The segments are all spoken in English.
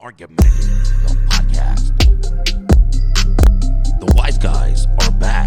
Argumentative, the podcast. The wise guys are back.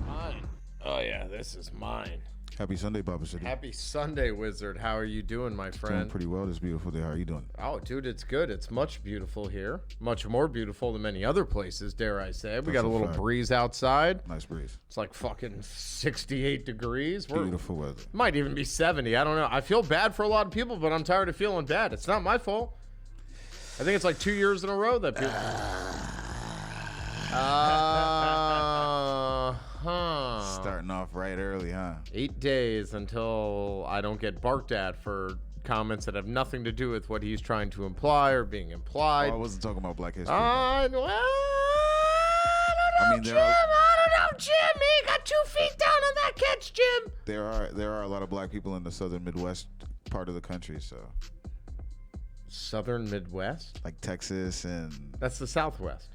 Mine. Oh yeah, this is mine. Happy Sunday, Papa City. Happy Sunday, Wizard. How are you doing, my friend? Doing pretty well this beautiful day. How are you doing? Oh, dude, it's good. It's much beautiful here. Much more beautiful than many other places, dare I say. We got a little breeze outside. Nice breeze. It's like fucking 68 degrees. Beautiful weather. Might even be 70. I don't know. I feel bad for a lot of people, but I'm tired of feeling bad. It's not my fault. I think it's like 2 years in a row that people... Starting off right early, huh? 8 days until I don't get barked at for comments that have nothing to do with what he's trying to imply or being implied. Oh, I wasn't talking about Black History. I don't know, Jim. I don't know, Jim. He got 2 feet down on that catch, Jim. There are a lot of black people in the southern Midwest part of the country, so Southern Midwest? like Texas, and That's the Southwest.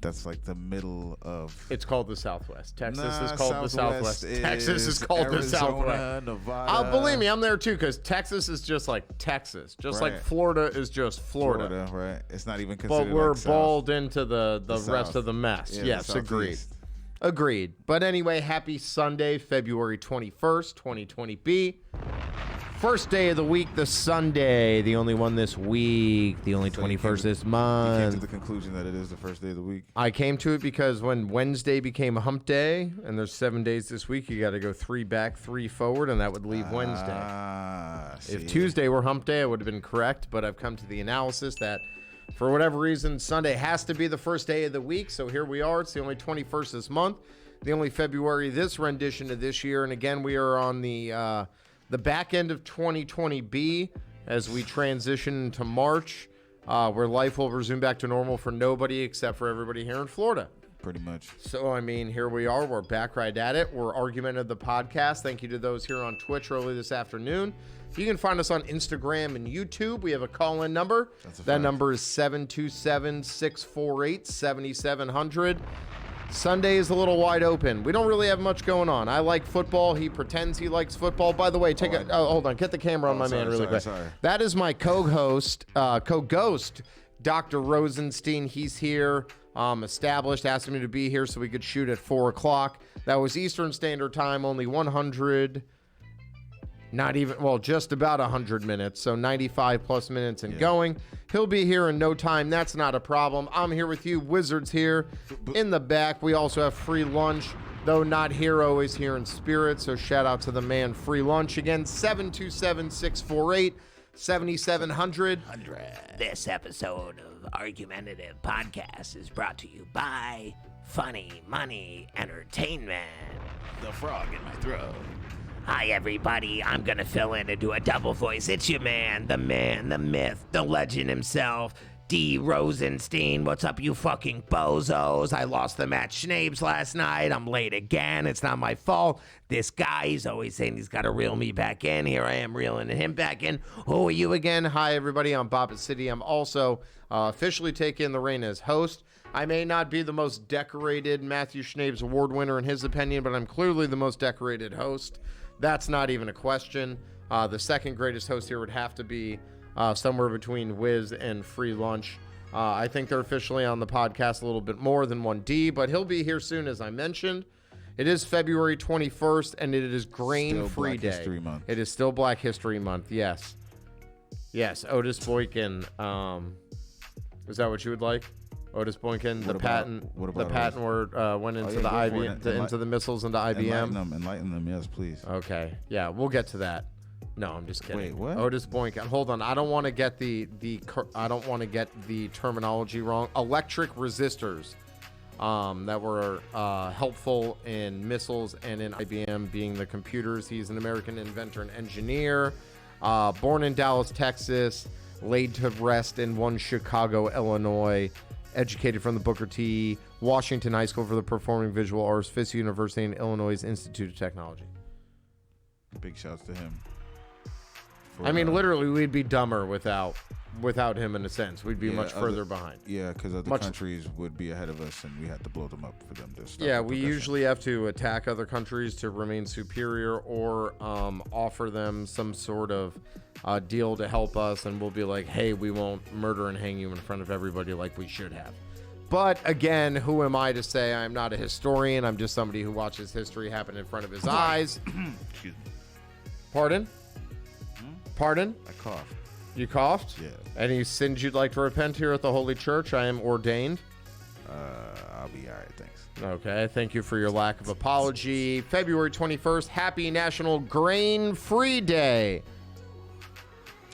that's like the middle of. It's called the Southwest. Texas Nah, is called the Southwest. Texas is called Arizona, the Southwest. Nevada. Believe me, I'm there too, because Texas is just like Texas. Just like Right. Florida is just Florida. Right? It's not even considered. But we're like balled into the rest South. of the mess. Yeah, Yes, the agreed. Southeast. Agreed. But anyway, happy Sunday, February 21st, 2020B. First day of the week, the Sunday. The only one this week. The only So you 21st this You came month. to the conclusion that it is the first day of the week. I came to it because when Wednesday became a hump day, and there's 7 days this week, you got to go 3 back, 3 forward, and that would leave Wednesday. If Tuesday were hump day, I would have been correct, but I've come to the analysis that for whatever reason, Sunday has to be the first day of the week, so here we are. It's the only 21st this month, the only February this rendition of this year, and again, we are on the back end of 2020B as we transition into March, where life will resume back to normal for nobody except for everybody here in Florida. Pretty much. So, I mean, here we are. We're back right at it. We're Argumentative, the podcast. Thank you to those here on Twitch early this afternoon. You can find us on Instagram and YouTube. We have a call-in number. That number is 727-648-7700. Sunday is a little wide open. We don't really have much going on. I like football. He pretends he likes football. By the way, hold on. Get the camera on my man really quick. Sorry. That is my co-ghost, Dr. Rosenstien. He's here, established, asked me to be here so we could shoot at 4 o'clock. That was Eastern Standard Time, only 100, not even, well, just about 100 minutes, so 95 plus minutes and going. He'll be here in no time. That's not a problem. I'm here with you. Wizards here in the back. We also have free lunch, though not here, always here in spirit. So shout out to the man, free lunch. Again, 727-648-7700. This episode of Argumentative Podcast is brought to you by Funny Money Entertainment. The frog in my throat. Hi, everybody. I'm going to fill in and do a double voice. It's your man, the myth, the legend himself, D. Rosenstien. What's up, you fucking bozos? I lost the match Schnapes last night. I'm late again. It's not my fault. This guy, he's always saying he's got to reel me back in. Here I am reeling him back in. Who are you again? Hi, everybody. I'm Bobbit City. I'm also officially taking the reign as host. I may not be the most decorated Matthew Schnapes award winner in his opinion, but I'm clearly the most decorated host. That's not even a question. The second greatest host here would have to be somewhere between Wiz and Free Lunch. I think they're officially on the podcast a little bit more than 1D, but he'll be here soon, as I mentioned. It is February 21st, and it is Grain-Free Day. History Month. It is still Black History Month, yes. Yes, Otis Boykin. Is that what you would like? Otis Boykin, the patent where went into into the missiles into IBM. Enlighten them, yes, please. Okay, yeah, we'll get to that. No, I'm just kidding. Wait, what? Otis Boykin. Hold on, I don't want to get the terminology wrong. Electric resistors that were helpful in missiles and in IBM being the computers. He's an American inventor and engineer. Born in Dallas, Texas, laid to rest in one Chicago, Illinois. Educated from the Booker T. Washington High School for the Performing Visual Arts, Fisk University, and Illinois Institute of Technology. Big shouts to him I mean, literally, we'd be dumber without him in a sense. We'd be much further behind. Yeah, because other countries would be ahead of us, and we had to blow them up for them to stop. Yeah, we usually have to attack other countries to remain superior, or offer them some sort of deal to help us, and we'll be like, hey, we won't murder and hang you in front of everybody like we should have. But again, who am I to say? I'm not a historian. I'm just somebody who watches history happen in front of his eyes. Excuse me. Pardon? Pardon? I coughed. You coughed? Yeah. Any sins you'd like to repent here at the Holy Church? I am ordained. I'll be all right, thanks. Okay, thank you for your lack of apology. February 21st, Happy National Grain-Free Day.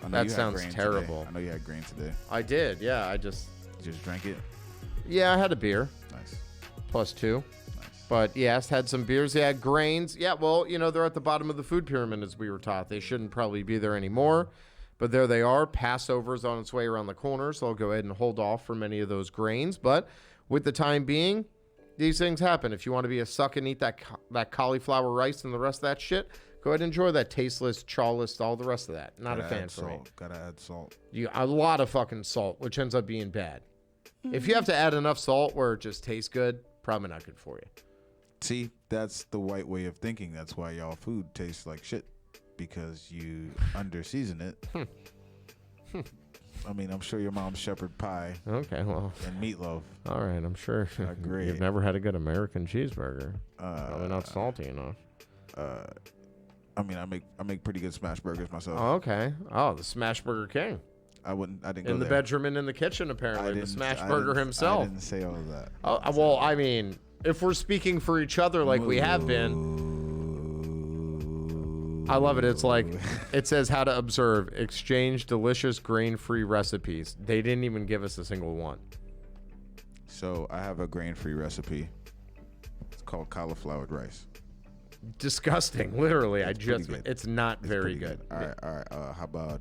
That sounds terrible. Today. I know you had grain today. I did, yeah. You just drank it? Yeah, I had a beer. Nice. +2. Nice. But yes, had some beers. They had grains. Yeah, well, they're at the bottom of the food pyramid, as we were taught. They shouldn't probably be there anymore. But there they are. Passover's on its way around the corner, so I'll go ahead and hold off for many of those grains. But with the time being, these things happen. If you want to be a suck and eat that cauliflower rice and the rest of that shit, go ahead and enjoy that tasteless, chawless, all the rest of that. Not a fan for me. Gotta add salt. A lot of fucking salt, which ends up being bad. If you have to add enough salt where it just tastes good, probably not good for you. See, that's the white way of thinking. That's why y'all food tastes like shit. Because you under-season it. I mean, I'm sure your mom's shepherd pie. Okay, well. And meatloaf. All right, I'm sure. Great. You've never had a good American cheeseburger. Probably not salty enough. I mean, I make pretty good smash burgers myself. Oh, okay. Oh, the Smash Burger King. I didn't go in the there. bedroom and in the kitchen, apparently. The Smash Burger himself. I didn't say all of that. Oh, well, I mean, if we're speaking for each other like we have been. I love it. It's like, it says how to observe, exchange delicious grain-free recipes. They didn't even give us a single one. So I have a grain-free recipe. It's called cauliflower rice. Disgusting. Literally, it's not very good. All right. How about,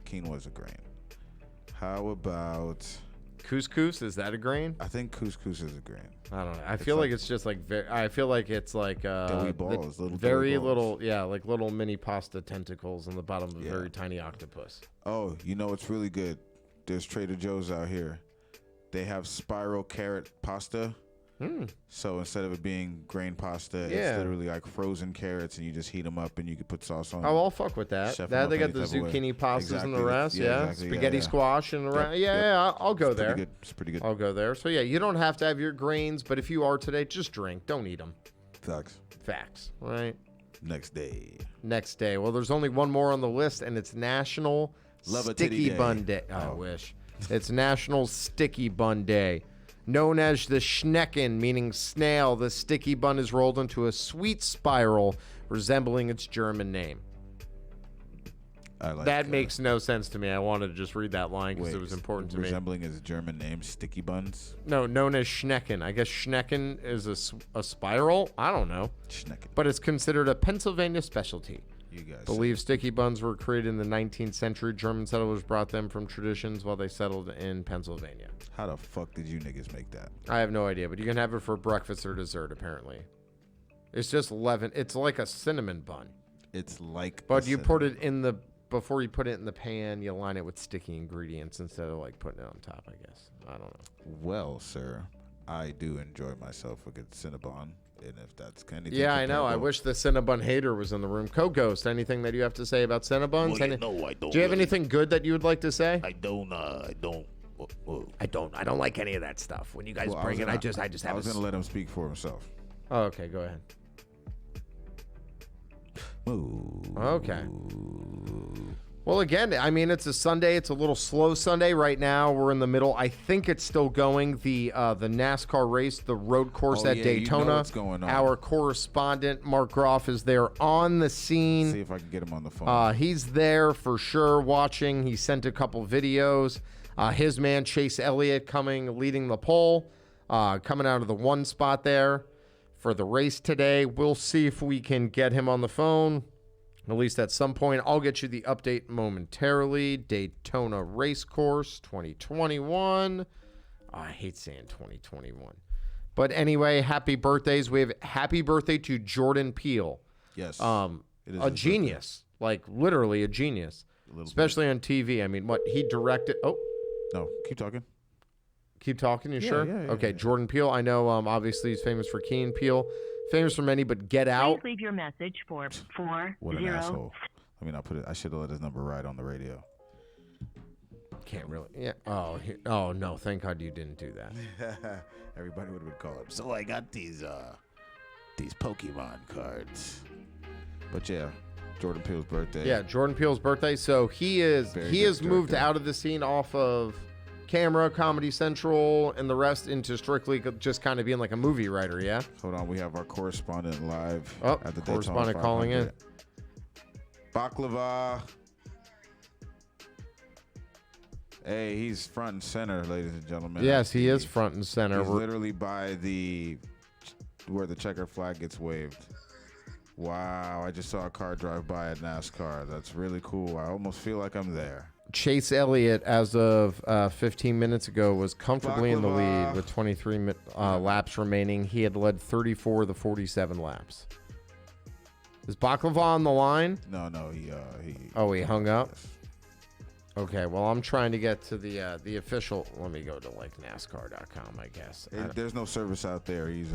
quinoa is a grain. How about... Couscous, is that a grain? I think couscous is a grain. I don't know. I feel like it's just like I feel like it's like doughy balls, little very balls. little, yeah, like little mini pasta tentacles on the bottom of a very tiny octopus. Oh, it's really good. There's Trader Joe's out here. They have spiral carrot pasta. So instead of it being grain pasta, it's literally like frozen carrots, and you just heat them up, and you can put sauce on. Oh, I'll fuck with that. They got the zucchini pastas and the rest. Exactly. Spaghetti squash and the rest. I'll go there. It's pretty good. I'll go there. So you don't have to have your grains, but if you are today, just drink. Don't eat them. Facts. Right. Next day. Well, there's only one more on the list, and it's National Sticky Bun Day. I wish. It's National Sticky Bun Day. Known as the Schnecken, meaning snail, the sticky bun is rolled into a sweet spiral resembling its German name. That makes no sense to me. I wanted to just read that line because it was important to me. Resembling its German name, sticky buns? No, known as Schnecken. I guess Schnecken is a spiral? I don't know. Schnecken. But it's considered a Pennsylvania specialty. You guys believe sticky buns were created in the 19th century. German settlers brought them from traditions while they settled in Pennsylvania. How the fuck did you niggas make that? I have no idea, but you can have it for breakfast or dessert, apparently. It's just leaven. It's like a cinnamon bun. But you put it in before you put it in the pan, you line it with sticky ingredients instead of like putting it on top, I guess. I don't know. Well, sir, I do enjoy myself a good Cinnabon. And if that's kind of I know. I wish the Cinnabon hater was in the room. Co-Ghost, anything that you have to say about Cinnabons? No, I don't. Do you have anything good that you would like to say? I don't. I don't like any of that stuff. When you guys bring it, I just have. I was gonna let him speak for himself. Oh, okay, go ahead. Ooh. Okay. Well, again, I mean, it's a Sunday. It's a little slow Sunday right now. We're in the middle. I think it's still going. The NASCAR race, the road course at Daytona. You know what's going on. Our correspondent, Mark Groff, is there on the scene. See if I can get him on the phone. He's there for sure watching. He sent a couple videos. His man, Chase Elliott, leading the pole, coming out of the one spot there for the race today. We'll see if we can get him on the phone. At least at some point. I'll get you the update momentarily. Daytona Race Course 2021. Oh, I hate saying 2021. But anyway, happy birthdays. We have happy birthday to Jordan Peele. Yes. A genius. Like literally a genius. especially on TV. I mean, what he directed. Oh, no, keep talking. Keep talking. You sure? Yeah, okay, Jordan Peele. I know. Obviously, he's famous for Key and Peele. Famous for many, but Get Out. Please leave your message for 40. What an asshole. I mean, I should have let his number ride on the radio. Can't really. Yeah. Oh no. Thank God you didn't do that. Everybody would have called him. So I got these Pokemon cards. But yeah, Jordan Peele's birthday. Yeah, Jordan Peele's birthday. So he has moved out of the scene off of camera, Comedy Central, and the rest into strictly just kind of being like a movie writer. Yeah. Hold on, we have our correspondent live at the correspondent calling in. Baklava. Hey, he's front and center, ladies and gentlemen. Yes, he is front and center. He's literally by where the checker flag gets waved. Wow, I just saw a car drive by at NASCAR. That's really cool. I almost feel like I'm there. Chase Elliott, as of 15 minutes ago, was comfortably in the lead with 23 laps remaining. He had led 34 of the 47 laps. Is Baklava on the line? No, he hung up? Yes. Okay, well, I'm trying to get to the official. Let me go to like NASCAR.com, I guess. There's no service out there. He's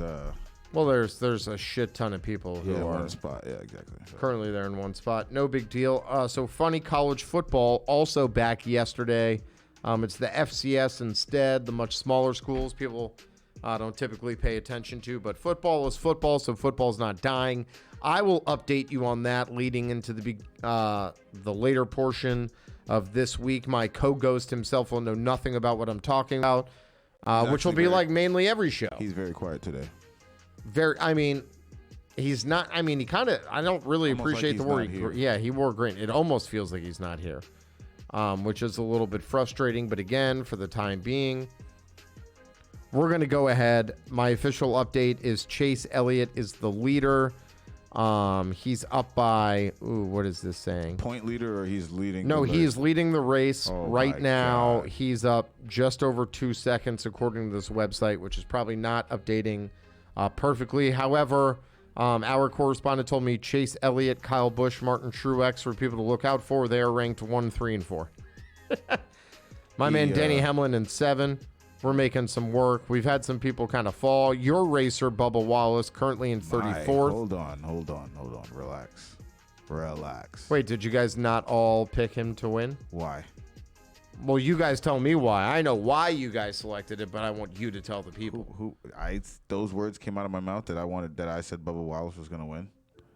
Well, there's a shit ton of people who are in one spot. Yeah, exactly. Currently, they're in one spot. No big deal. So, funny college football also back yesterday. It's the FCS instead, the much smaller schools people don't typically pay attention to. But football is football, so football's not dying. I will update you on that leading into the later portion of this week. My co-ghost himself will know nothing about what I'm talking about, which will be like mainly every show. He's very quiet today. He's not. I mean, he kind of. I don't really almost appreciate like the word. Yeah, he wore green. It almost feels like he's not here, which is a little bit frustrating. But again, for the time being, we're going to go ahead. My official update is Chase Elliott is the leader. He's up by. Ooh, what is this saying? Point leader, or he's leading? No, he's leading the race right now. God. He's up just over 2 seconds, according to this website, which is probably not updating perfectly. However, our correspondent told me Chase Elliott, Kyle Busch, Martin Truex were people to look out for. They are ranked 1, 3, and 4. My man Denny Hamlin in 7. We're making some work. We've had some people kind of fall. Your racer, Bubba Wallace, currently in 34th. Hold on. Relax. Wait, did you guys not all pick him to win? Why? Well, you guys tell me why. I know why you guys selected it, but I want you to tell the people. Those words came out of my mouth that I said Bubba Wallace was going to win.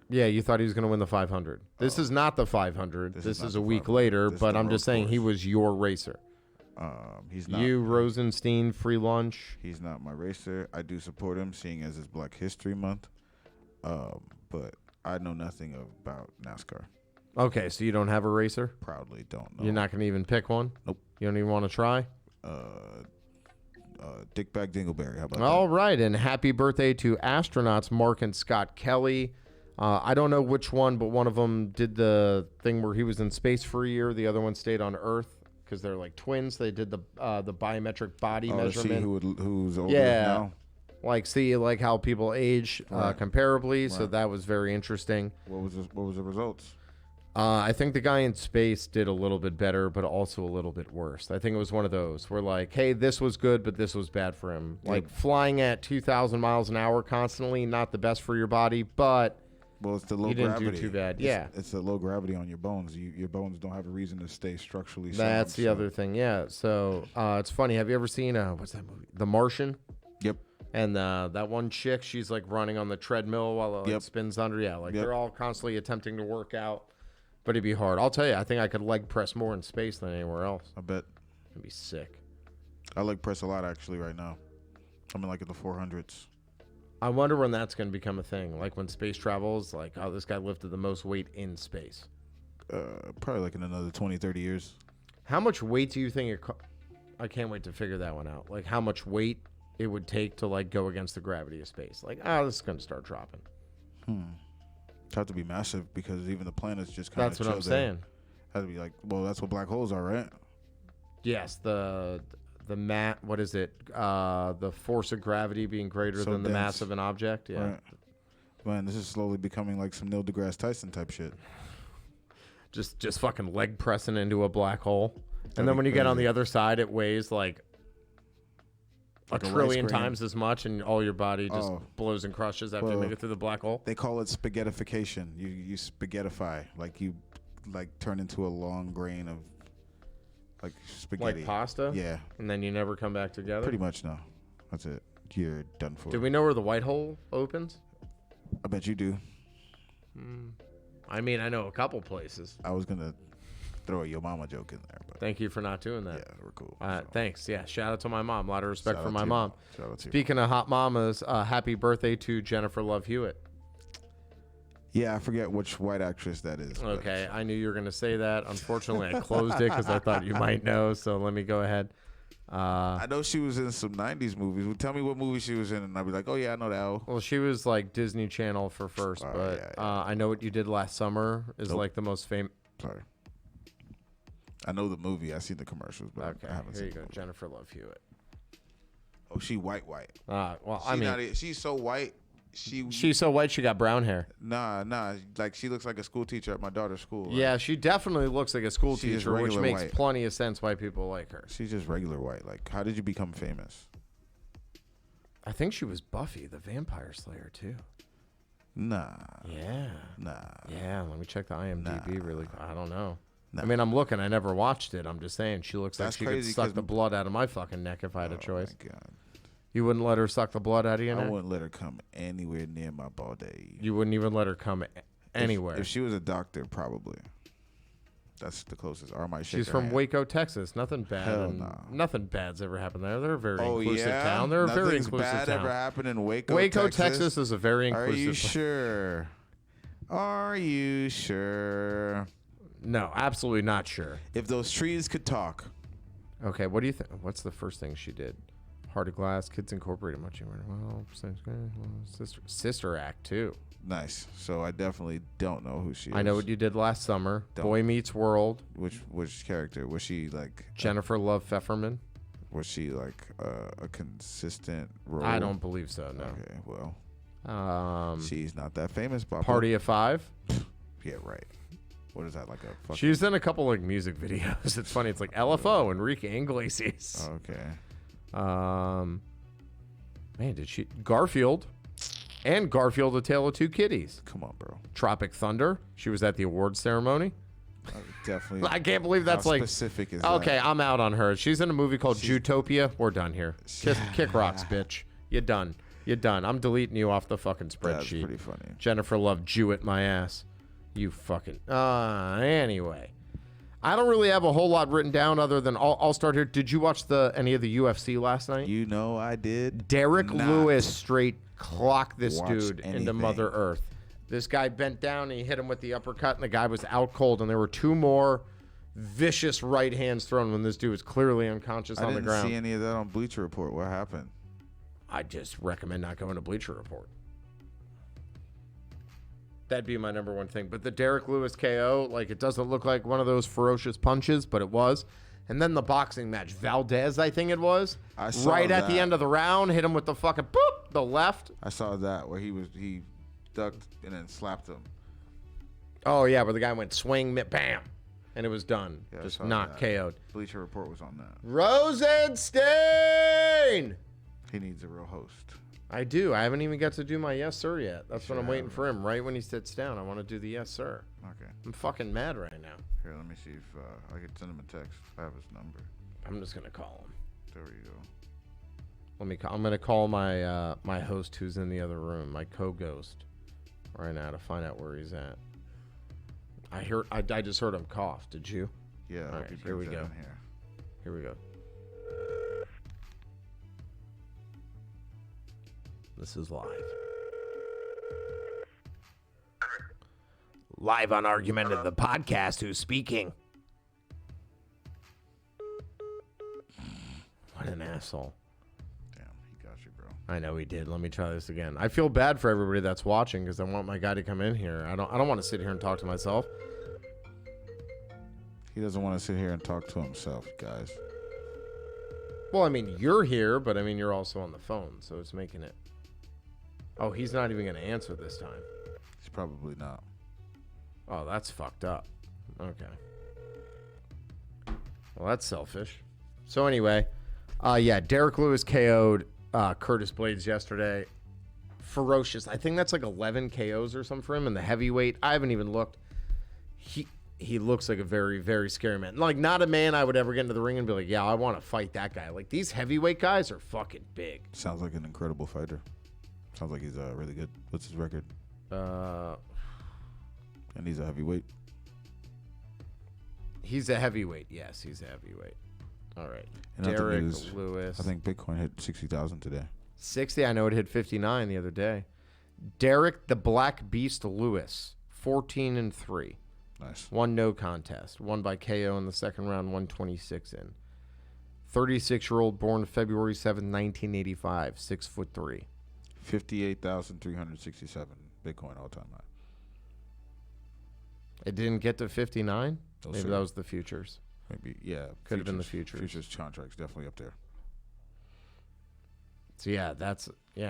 Yeah, you thought he was going to win the 500. This is not the 500. This is a week later, but I'm just saying he was your racer. He's not. You, Rosenstien, free lunch. He's not my racer. I do support him, seeing as it's Black History Month. But I know nothing about NASCAR. Okay, so you don't have a racer? Proudly don't know. You're not going to even pick one? Nope. You don't even want to try? Dickbag Dingleberry. How about All that? right, and happy birthday to astronauts Mark and Scott Kelly. I don't know which one, but one of them did the thing where he was in space for a year. The other one stayed on Earth because they're like twins. They did the biometric body measurement. Who's older now? See how people age comparably. Right. So that was very interesting. What was the results? I think the guy in space did a little bit better, but also a little bit worse. I think it was one of those where like, hey, this was good, but this was bad for him. Yep. Like flying at 2,000 miles an hour constantly, not the best for your body, but it's the low you didn't gravity. do too bad. It's the low gravity on your bones. Your bones don't have a reason to stay structurally sound. That's the other thing. Yeah. So it's funny. Have you ever seen what's that movie? The Martian. Yep. And that one chick, she's like running on the treadmill while it spins under. Yeah. They're all constantly attempting to work out. But it'd be hard. I'll tell you, I think I could leg press more in space than anywhere else. I bet. It'd be sick. I leg press a lot, actually, right now. I'm in the 400s. I wonder when that's going to become a thing. Like when space travel is like, oh, this guy lifted the most weight in space. Probably in another 20, 30 years. How much weight do you think I can't wait to figure that one out. Like how much weight it would take to go against the gravity of space. This is going to start dropping. It'd have to be massive because even the planets just kind of That's what I'm saying. Has to be that's what black holes are, right? Yes, the what is it? The force of gravity being greater than the mass of an object. Yeah. Right. Man, this is slowly becoming like some Neil deGrasse Tyson type shit. Just fucking leg pressing into a black hole. And That'd then be when you get on crazy. the other side, it weighs like a Like a rice trillion grain. times as much, and all your body just Oh. blows and crushes after you Well, make it through the black hole. They call it spaghettification. You spaghettify, like you turn into a long grain of like spaghetti. Like pasta? Yeah, And then you never come back together? pretty much. No, that's it. You're done for. Do we know where the white hole opens? I bet you do. I mean, I know a couple places. I was gonna throw a yo mama joke in there, but Thank you for not doing that. yeah, we're cool. Thanks. Yeah, shout out to my mom. A lot of respect Shout for out my to your mom. Shout out to you. Speaking of hot mamas, happy birthday to Jennifer Love Hewitt. Yeah, I forget which white actress that is. but- Okay, I knew you were going to say that. Unfortunately, I closed it because I thought you might know. So let me go ahead. I know she was in some '90s movies. Well, tell me what movie she was in, and I'll be like, "Oh yeah, I know that." Well, she was like Disney Channel for first, Oh, but yeah, yeah. I Know What You Did Last Summer is Nope. like the most famous. Sorry, I know the movie. I seen the commercials, but Okay, I haven't here seen you the go, movie. Jennifer Love Hewitt. Oh, she white. Well, She I mean, not e- she's so white. she's so white she got brown hair. Nah. Like she looks like a school teacher at my daughter's school. Like, Yeah, she definitely looks like a school She is teacher, which regular makes white. plenty of sense why people like her. she's just regular white. Like, how did you become famous? I think she was Buffy, the Vampire Slayer, too. Nah. Yeah, let me check the IMDb really quick. I don't know. Nah. I mean, I'm looking. I never watched it. I'm just saying she looks like That's she could crazy suck 'cause- the blood out of my fucking neck if I had a choice. Oh my God. You wouldn't let her suck the blood out of your I neck? wouldn't let her come anywhere near my ball day. You wouldn't even let her come anywhere. If she was a doctor, probably. That's the closest. Or I might shake She's her from hand. Waco, Texas. Nothing bad. Hell and no. Nothing bad's ever happened there. They're a very Oh inclusive yeah, town. They're a very Nothing's inclusive bad town. ever happened in Waco, Waco, Texas is a very Are inclusive. you sure? Are you sure? No, absolutely not sure. If those trees could talk. Okay, what do you think? What's the first thing she did? Heart of Glass, Kids Incorporated, Sister Act too. Nice. So I definitely don't know who she is. I Know What You Did Last Summer. Don't. Boy Meets World. Which character was she like? Jennifer Love Pfefferman. Was she like a consistent role? I don't believe so. No. Okay, well, she's not that famous. Papa. Party of Five. Yeah, right. What is that like a? Fucking, She's in a couple like music videos. It's funny. It's like LFO, Enrique Iglesias. okay. Man, did she Garfield and Garfield: A Tale of Two Kitties. Come on, bro. Tropic Thunder. She was at the awards ceremony. Definitely. I can't believe that's How like specific is okay. that? I'm out on her. She's in a movie called Zootopia. We're done here. Kick rocks, bitch. You're done. You're done. I'm deleting you off the fucking That's spreadsheet. pretty funny. Jennifer Love Jewett my ass. You fucking. Anyway. I don't really have a whole lot written down other than I'll start here. Did you watch any of the UFC last night? You know I did. Derek not Lewis straight clocked this watch dude into anything. Mother Earth. This guy bent down and he hit him with the uppercut, and the guy was out cold. And there were two more vicious right hands thrown when this dude was clearly unconscious I on the didn't ground. see any of that on Bleacher Report. What happened? I just recommend not going to Bleacher Report. That'd be my number one thing. But the Derek Lewis KO, like, it doesn't look like one of those ferocious punches, but it was. And then the boxing match, Valdez, I think it was, I saw right at the that. end of the round, hit him with the fucking boop, the left. I saw that where he ducked and then slapped him. Oh, yeah, where the guy went swing, bam, and it was done. Yeah, I Just saw not that. KO'd. Bleacher Report was on that. Rosenstein! He needs a real host. I do. I haven't even got to do my yes, sir yet. That's what I'm waiting for him. Right when he sits down, I want to do the yes, sir. Okay. I'm fucking mad right now. Here, let me see if I could send him a text. I have his number. I'm just going to call him. There we go. I'm gonna call my my host who's in the other room, my co-ghost, right now to find out where he's at. I just heard him cough. Did you? Yeah. All I right, hope he here we brings that go. in here. Here we go. This is live. Live on Argumentative, the podcast. Who's speaking? What an asshole. Damn, he got you, bro. I know he did. Let me try this again. I feel bad for everybody that's watching because I want my guy to come in here. I don't want to sit here and talk to myself. He doesn't want to sit here and talk to himself, guys. Well, I mean, you're here, but I mean, you're also on the phone, so it's making it. Oh, he's not even going to answer this time. He's probably not. Oh, that's fucked up. Okay. Well, that's selfish. So anyway, yeah, Derek Lewis KO'd Curtis Blades yesterday. Ferocious. I think that's like 11 KOs or something for him. And the heavyweight, I haven't even looked. He looks like a very, very scary man. Like, not a man I would ever get into the ring and be like, yeah, I want to fight that guy. Like, these heavyweight guys are fucking big. Sounds like an incredible fighter. Sounds like he's really good. What's his record? And he's a heavyweight. He's a heavyweight. Yes, he's a heavyweight. All right. And Derek Lewis. I think Bitcoin hit 60,000 today. 60. I know it hit 59 the other day. Derek the Black Beast Lewis, 14-3. Nice. 1 no contest. Won by KO in the second round, 126 in. 36-year-old, born February 7th, 1985, 6'3". 58,367 Bitcoin all-time high. It didn't get to 59? No, Maybe sir. that was the futures. Maybe, yeah. Could have been the futures. Futures contracts definitely up there. So, yeah,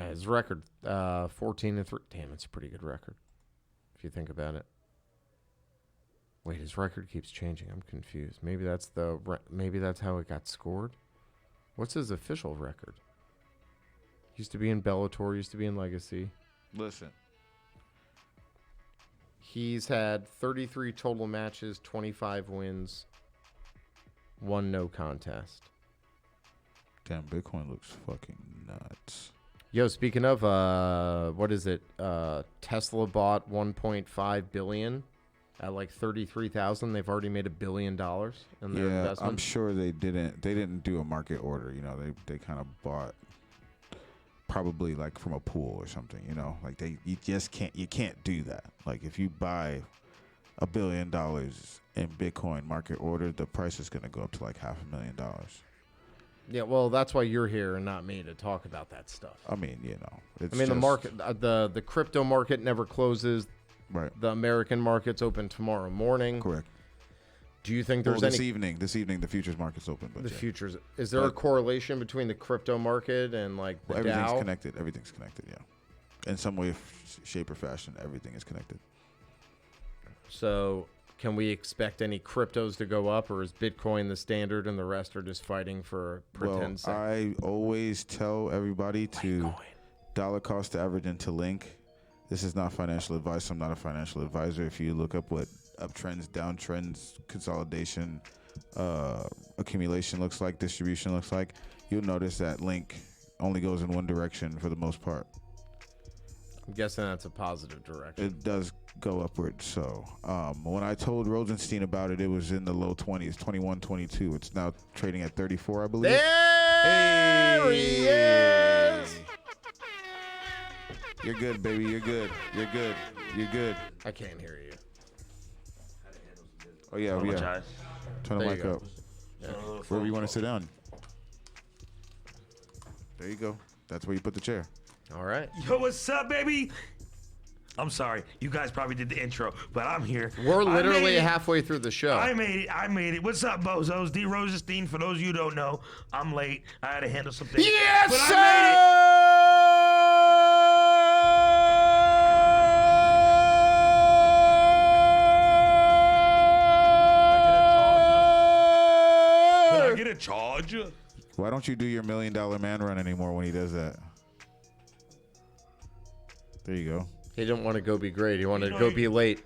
his record, 14-3. Damn, it's a pretty good record if you think about it. Wait, his record keeps changing. I'm confused. Maybe that's how it got scored. What's his official record? Used to be in Bellator, used to be in Legacy. Listen. He's had 33 total matches, 25 wins, 1 no contest. Damn, Bitcoin looks fucking nuts. Yo, speaking of, what is it? Tesla bought 1.5 billion at like 33,000. They've already made $1 billion in their investment. I'm sure they didn't do a market order. You know, they kind of bought probably like from a pool or something. You know, like you can't do that. Like if you buy $1 billion in Bitcoin market order, the price is going to go up to like $500,000. Yeah, well, that's why you're here and not me to talk about that stuff. I mean, you know, the market, the crypto market never closes. Right. The American market's open tomorrow morning. Correct. Do you think there's this evening the futures market's open? But the futures? Is there a correlation between the crypto market and like the everything's Dow? connected. Everything's connected. Yeah, in some way, shape, or fashion, everything is connected. So, can we expect any cryptos to go up, or is Bitcoin the standard and the rest are just fighting for pretend? Well, I always tell everybody to dollar cost average into Link. This is not financial advice. I'm not a financial advisor. If you look up what uptrends, downtrends, consolidation, accumulation looks like, distribution looks like, you'll notice that Link only goes in one direction for the most part. I'm guessing that's a positive direction. It does go upward. So when I told Rosenstein about it, it was in the low 20s, 21, 22. It's now trading at 34, I believe. There he is. You're good, baby. You're good. You're good. You're good. I can't hear you. Oh, yeah. Apologize. Turn the There mic you go. up. Yeah. Wherever you want to sit down. There you go. That's where you put the chair. All right. Yo, what's up, baby? I'm sorry. You guys probably did the intro, but I'm here. We're literally I made it. halfway through the show. I made it. What's up, bozos? D. Rosenstien. For those of you who don't know, I'm late. I had to handle some things. Yes, but sir! I made it. Can I get a charge? Why don't you do your $1 Million Man run anymore when he does that? There you go. He didn't want to go be great. He wanted to go be late.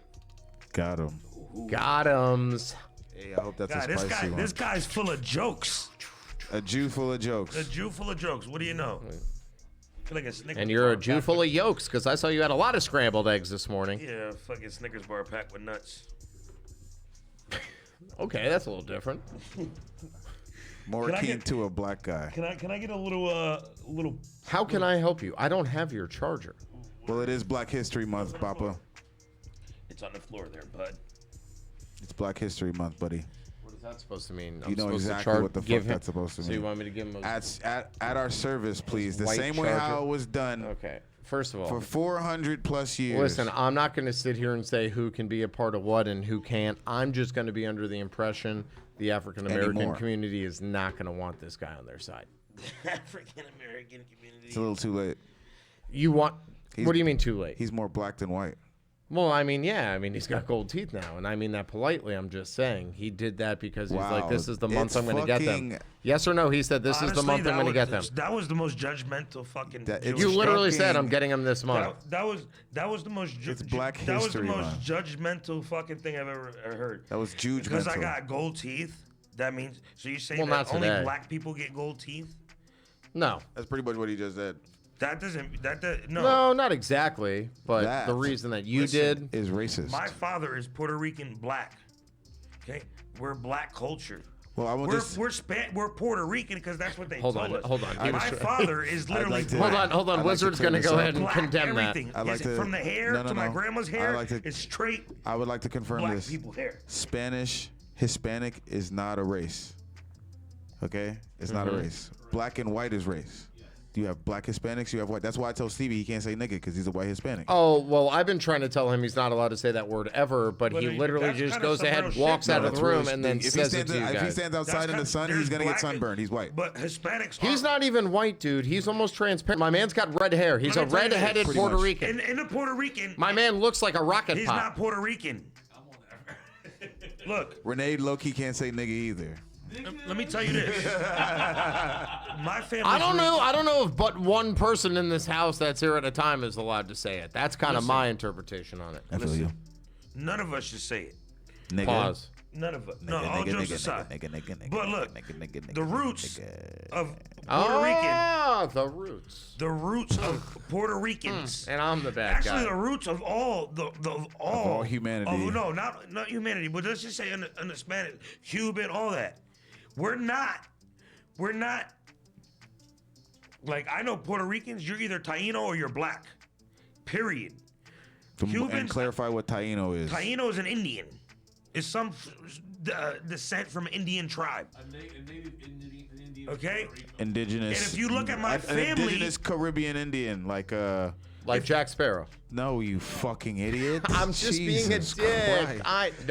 Got him. Got 'ems. Hey, I hope that's God, a spicy one. this guy's full of jokes. A Jew full of A jokes. Jew full of jokes. What do you know? Feel like a Snickers And you're a bar Jew packed full with- of yolks because I saw you had a lot of scrambled eggs this morning. Yeah, fucking Snickers bar packed with nuts. Okay, that's a little different. More Can I akin get- to a black guy. Can I get a little? How can I help you? I don't have your charger. Well, it is Black History Month, Papa. It's on the floor there, bud. It's Black History Month, buddy. What is that supposed to mean? You know supposed to exactly what the fuck that's supposed to So you mean. want me to give him a... At our service, please. The white same way how charger? it was done Okay, first of all... for 400 plus years. Listen, I'm not going to sit here and say who can be a part of what and who can't. I'm just going to be under the impression the African-American Anymore. community is not going to want this guy on their side. African American community. It's a little too late. You want... He's- what do you mean too late? He's more black than white. Well, I mean, yeah. I mean, he's got gold teeth now. And I mean that politely. I'm just saying. He did that because he's like, this is the month I'm going to get them. Yes or no? He said, this is the month I'm going to get them. That was the most judgmental fucking... You literally said, I'm getting them this month. That was the most... It's Black History That was the most judgmental fucking thing I've ever heard. That was judgmental. Because I got gold teeth, that means... So you say that only black people get gold teeth? No. That's pretty much what he just said. That doesn't... No. No, not exactly. But the reason that you did... is racist. My father is Puerto Rican black. Okay? We're black culture. Well, we're Puerto Rican because that's what they told us. Hold on. My father is literally black. Hold on. Wizard's going to go ahead and condemn everything. that. From the hair to my grandma's hair, it's straight. I would like to confirm black this. People hair. Spanish, Hispanic is not a race. Okay? It's not a race. Black and white is race. You have black Hispanics, you have white. That's why I tell Stevie he can't say nigga because he's a white Hispanic. Oh, well, I've been trying to tell him he's not allowed to say that word ever, but he literally just goes ahead, walks out of the room, and then says it to you guys. If he stands outside in the sun, he's going to get sunburned. He's white. But Hispanics He's not even white, dude. He's almost transparent. My man's got red hair. He's a red-headed Puerto Rican. In a Puerto Rican... My man looks like a rocket He's pop. not Puerto Rican. Look. Renee low-key can't say nigga either. Let me tell you this. My family. I don't know if but one person in this house that's here at a time is allowed to say it. That's kind of my interpretation on it. I feel you. None of us should say it. Nigga. Pause. None of us. No, all jokes aside. But look, the roots of Puerto Ricans. The roots. The roots of Puerto Ricans. And I'm the bad guy. Actually, the roots of all all humanity. No, not humanity, but let's just say in the Spanish, Cuban, all that. We're not. Like, I know Puerto Ricans, you're either Taino or you're black. Period. Cubans. And clarify what Taino is. Taino is an Indian. It's some descent from an Indian tribe. A native Indian. Okay? Indigenous. And if you look at my family. An indigenous Caribbean Indian, like Jack Sparrow. No, you fucking idiot. I'm just being a dick. Christ.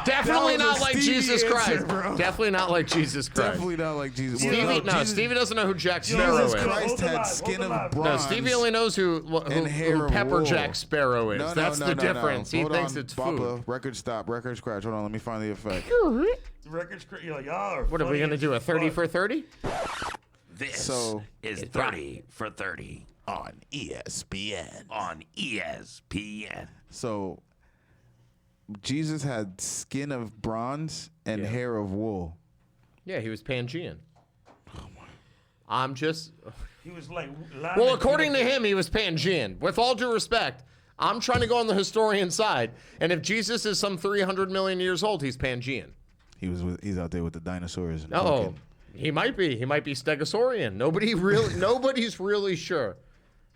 Definitely not like Jesus Christ. Definitely not like Jesus Christ. Definitely not like Jesus. Stevie doesn't know who Jack Sparrow is. Jesus Christ had skin of bronze. No, Stevie only knows who Pepper Jack Sparrow is. That's the difference. He thinks it's food. Record stop. Record scratch. Hold on. Let me find the effect. Record scratch. Y'all are what are we going to do? A 30 for 30? This is 30 for 30. On ESPN. So, Jesus had skin of bronze and hair of wool. Yeah, he was Pangean. I'm just... He was like... Well, according to him, he was Pangean. With all due respect, I'm trying to go on the historian side, and if Jesus is some 300 million years old, he's Pangean. He's out there with the dinosaurs. Oh, he might be. He might be Stegosaurian. Nobody's really sure.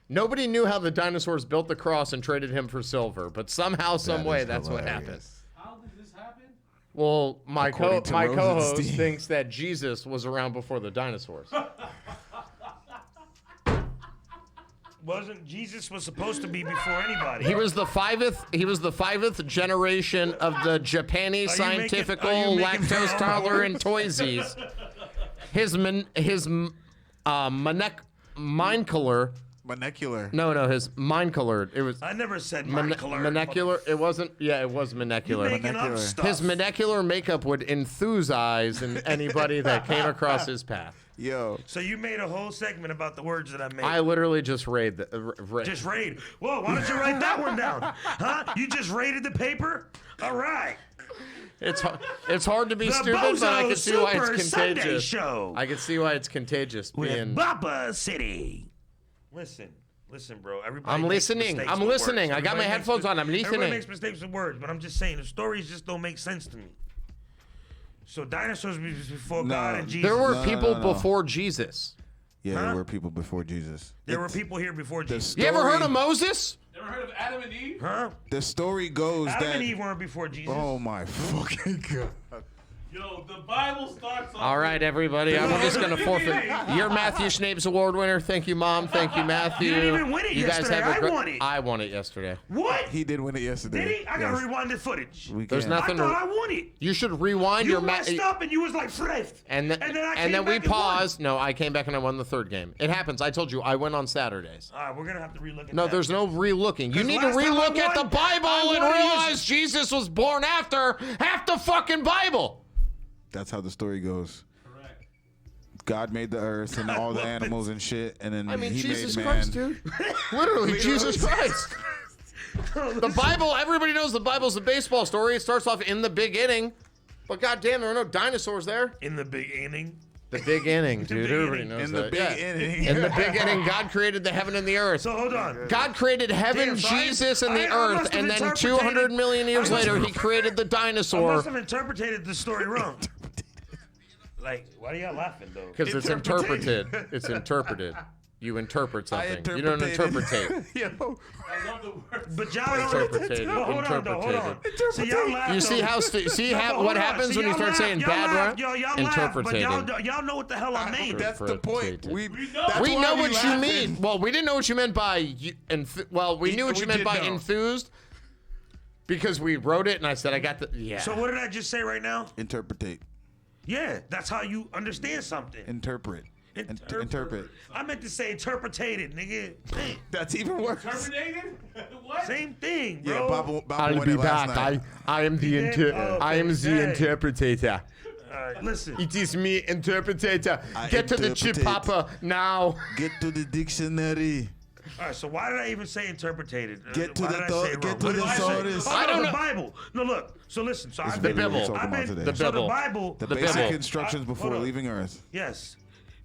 Nobody knew how the dinosaurs built the cross and traded him for silver, but somehow, some way, that's what happened. How did this happen? Well, my co-host thinks that Jesus was around before the dinosaurs. Jesus was supposed to be before anybody. He was the fifth generation of the Japanese scientifical lactose tolerant toisies. His molecular. Molecular. No, his mind-colored. It was. I never said mind-colored. Molecular. It wasn't. Yeah, it was molecular. You're making up stuff. His molecular makeup would enthuse eyes in anybody that came across his path. Yo. So you made a whole segment about the words that I made. I literally just raid. Just raid. Whoa, why don't you write that one down? Huh? You just raided the paper? All right. It's hard to be the stupid, Bozo but I can see why Super it's Sunday contagious. Show I can see why it's contagious. with Baba City. Listen, bro. Everybody. I'm listening. I got my headphones on. I'm listening. Everybody makes mistakes with words, but I'm just saying the stories just don't make sense to me. So dinosaurs before God and Jesus. There were people before Jesus. Yeah, there were people before Jesus. There were people here before Jesus. You ever heard of Moses? Never heard of Adam and Eve? Huh? The story goes Adam that and Eve weren't before Jesus. Oh my fucking God. Yo, the Bible starts off. All right, everybody. I'm just going to forfeit. You're Matthew Schnape's award winner. Thank you, Mom. Thank you, Matthew. You didn't even win it yesterday. I won it. I won it yesterday. What? He did win it yesterday. Did he? I got to rewind the footage. There's nothing. I thought I won it. You should rewind You your messed up and you was like, Flift. And then we paused. No, I came back and I won the third game. It happens. I told you I win on Saturdays. All right, we're going to have to relook at No, that. there's no relooking. You need to last time I relook at the won, Bible I and won realize Jesus was born after half the fucking Bible. That's how the story goes. Correct. God made the earth and all the animals and shit, and then I mean, he Jesus made Christ, man. dude. Literally, Jesus Christ. The Bible, everybody knows the Bible's a baseball story. It starts off in the big inning. But goddamn, there are no dinosaurs there. In the big inning. The big inning, dude. big Everybody inning. knows In that. the big inning. In the big inning, God created the heaven and the earth. So hold on. God created heaven, Damn, so I- Jesus, and the I earth, must have and then interpreted- 200 million years I must later, have- he created the I dinosaur. must have interpreted the story wrong. Like, why are y'all laughing though? Because it's interpreted. It's interpreted. You interpret something. You don't interpretate. Yo, I love the words. But y'all don't. Interpreted, No, hold on, though, hold on. interpreted. So y'all laugh. You see though. how No, what but hold happens on. when you y'all start laugh, saying y'all bad laugh, word? Y'all laugh, but Interpreted. y'all know what the hell I mean. that's the point. Interpreted. We know. that's We why know what you laughing. mean. Well, we didn't know what you meant by we knew what you we meant did by know. enthused because we wrote it and I said I got the So what did I just say right now? Interpretate. Yeah, that's how you understand something. Interpret. Interpret. I meant to say interpreted, nigga. Hey, That's even worse. Terminated? What? same thing, Yeah, bro. Bob I'll won be it last back. night. I am the I am the okay. interpreter. All right, listen. It is me, interpreter. I Get to the chip interpretate. hopper now. Get to the dictionary. All right, so why did I even say interpreted? Get to Why the did I thought- say it get wrong? to What the did I say? source. Oh, I don't no, know. the Bible. No, look. So listen. So It's I've really been. what we're Bible. talking I've about been. today. So the Bible. Bible. The The basic Bible. instructions before hold on. leaving Earth. Yes.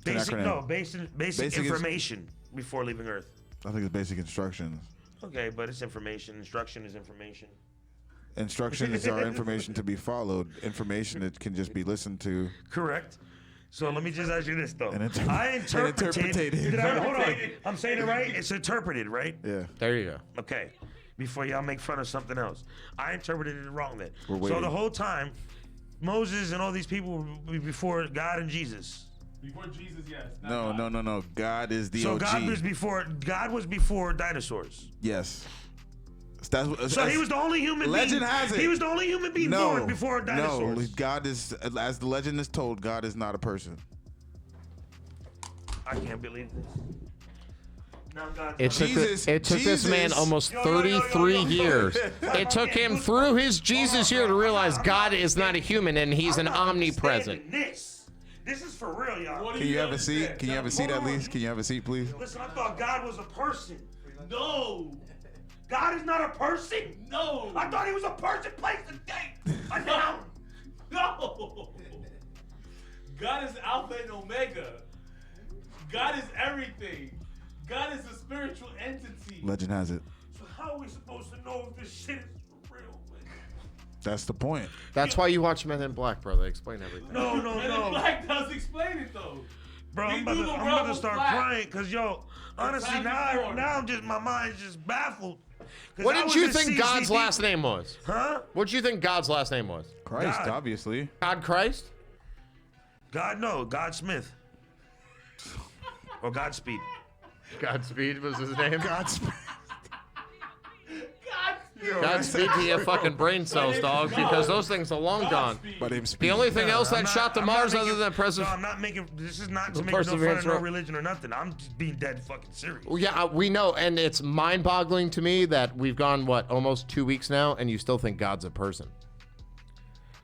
an Basic. acronym. No. Basic Basic is- information before leaving Earth. I think it's basic instructions. Okay, but it's information. Instruction is information. Instructions are information to be followed. Information that can just be listened to. Correct. So let me just ask you this though. And inter- I and interpreted. interpreted. Did I, hold on. I'm saying it right. It's interpreted, right? Yeah. There you go. Okay. Before y'all make fun of something else, I interpreted it wrong then. We're So waiting. the whole time, Moses and all these people were before God and Jesus. Before Jesus, yes. not No. God. God is the So OG. God was before dinosaurs. Yes. That's, So he was the only human Legend being. has it. He was the only human being born before dinosaurs. No, God is, as the legend is told, God is not a person. I can't believe this. Now God's It not- took, it took this man Jesus- almost Yo, yo, yo, yo, 33 yo, yo. years. It took him through his Jesus year to realize God is not a human and he's an I'm not omnipresent. understanding This is for real, y'all. What do Can you have a understand? seat? Can you have a seat at least? Can you have a seat, please? Listen, I thought God was a person. No. God is not a person. No. I thought he was a person, place, and date. A noun. No. God is Alpha and Omega. God is everything. God is a spiritual entity. Legend has it. So how are we supposed to know if this shit is for real, man? That's the point. That's why you watch Men in Black, bro. They explain everything. No, Men in Black does explain it though. Bro, We I'm about knew to, the I'm world about to was start flat. crying because, yo, honestly, time now before. I'm just, my mind's just baffled. 'Cause What I did was you in think God's CCD last name was? Huh? What did you think God's last name was? Christ, God. obviously. God Christ? God, no. God Smith. Or Godspeed. Godspeed was his name? Godspeed. Godspeed to your fucking brain cells, dog, because those things are long gone. But him The speed. only thing else I'm that shot to I'm not Mars making- other than No, President... I'm not making. This is not to make no fun Perseverance of no Road. religion or nothing. I'm just being dead fucking serious. Well, yeah, we know, and it's mind-boggling to me that we've gone, what, almost 2 weeks now, and you still think God's a person.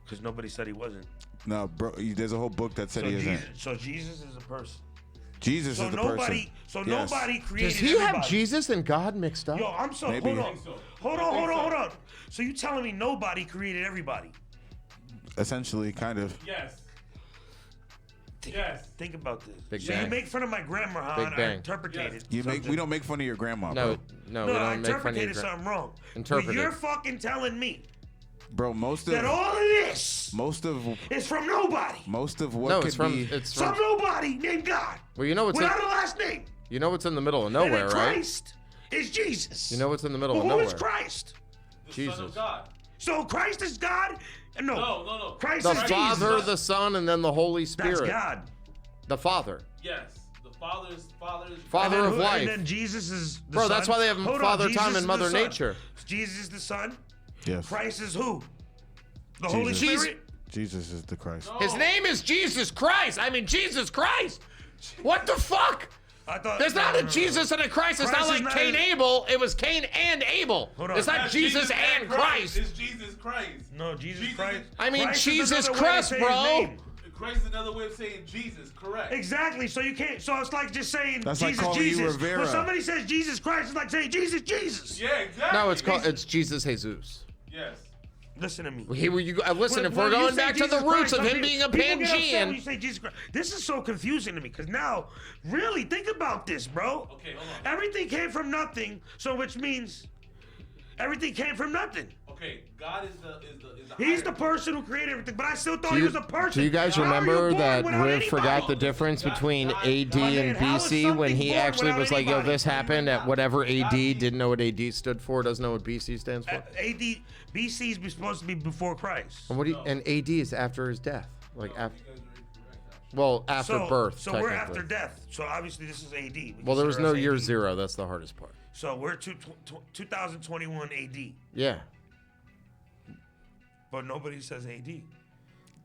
Because nobody said he wasn't. No, bro. There's a whole book that said he isn't. So Jesus is a person. Jesus So is the nobody. person. So Yes. nobody created. Does he everybody. have Jesus and God mixed up? Yo, I'm so. Maybe. Hold I on. think so. Hold I on. think Hold on. so. Hold on. So you telling me nobody created everybody? Essentially, kind of. Yes. Yes. Think about this. Big so Bang. you make fun of my grandma how Big I Bang. interpreted. We something. don't make fun of your grandma, No, bro. no, No, we I don't make fun of interpreted your... something wrong. Interpreted. But you're fucking telling me Bro, most that of all of this is from nobody. what No, could it's from... be. It's Some from... nobody named God. Well, you know what's in... Without a last name. You know what's in the middle of And nowhere, then right? Christ is Jesus. You know what's in the middle Well, of who nowhere? is Christ? The Son Jesus. of God. So Christ is God. No. Christ The is Father, Jesus. the Son, and then the Holy Spirit. That's God. The Father. Yes. The Father is Father of life. And then Jesus is the Bro, Son. that's why they have Father Jesus Time is and the Mother Son. Nature. Jesus is the Son. Yes. Christ is who? The Holy Jesus. Spirit? Jesus is the Christ. No. His name is Jesus Christ. I mean, Jesus Christ. What the fuck? I thought There's not a Jesus and a Christ. It's Christ not is like not Cain a- Abel. It was Cain and Abel. Hold on. It's not That's Jesus and Christ. It's Jesus Christ. No, Jesus Jesus Christ. is- I mean, Christ is Jesus another way to Christ, say his bro. name. Christ is another way of saying Jesus, correct? Exactly. So you can't. So it's like just saying That's like Jesus, calling you Jesus. Rivera. When somebody says Jesus Christ, it's like saying Jesus, Jesus. Yeah, exactly. No, it's Jesus Jesus. Yes. Listen to me. Listen, if When we're you going say back to the Jesus roots Christ, of some him people- being a people get upset when Pangean. you say Jesus Christ. This is so confusing to me because now, really, think about this, bro. Okay, hold on. Everything came from nothing, so which means everything came from nothing. Okay, God is the He's the higher- person who created everything, but I still thought he was a person. Do you guys How are you remember born that without Riv anybody? forgot the difference between AD and how is BC when something he born actually without was like, yo, anybody? this happened at whatever AD, didn't know what AD stood for, doesn't know what BC stands for? AD, BC is supposed to be before Christ. And AD is after his death. Like, after birth, So we're after technically. death. So obviously this is AD. We Well, there was consider no us year AD. zero. That's the hardest part. So we're 2021 AD, Yeah. but nobody says AD.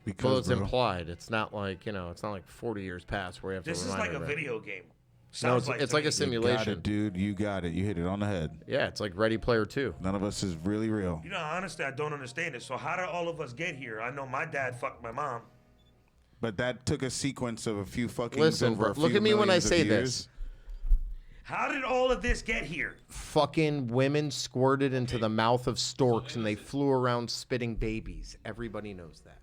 Because, Well, it's bro, implied. It's not like, it's not like 40 years past where you have to This is remind like a everybody. video game. No, Sounds it's to like me. a simulation. You got it, dude. You got it. You hit it on the head. Yeah, it's like Ready Player 2. None of us is really real. You know, honestly, I don't understand it. So how did all of us get here? I know my dad fucked my mom. But that took a sequence of a few fucking. Listen, over bro, a few look at me when I millions of say years. this. How did all of this get here? Fucking women squirted into the mouth of storks and they flew around spitting babies. Everybody knows that.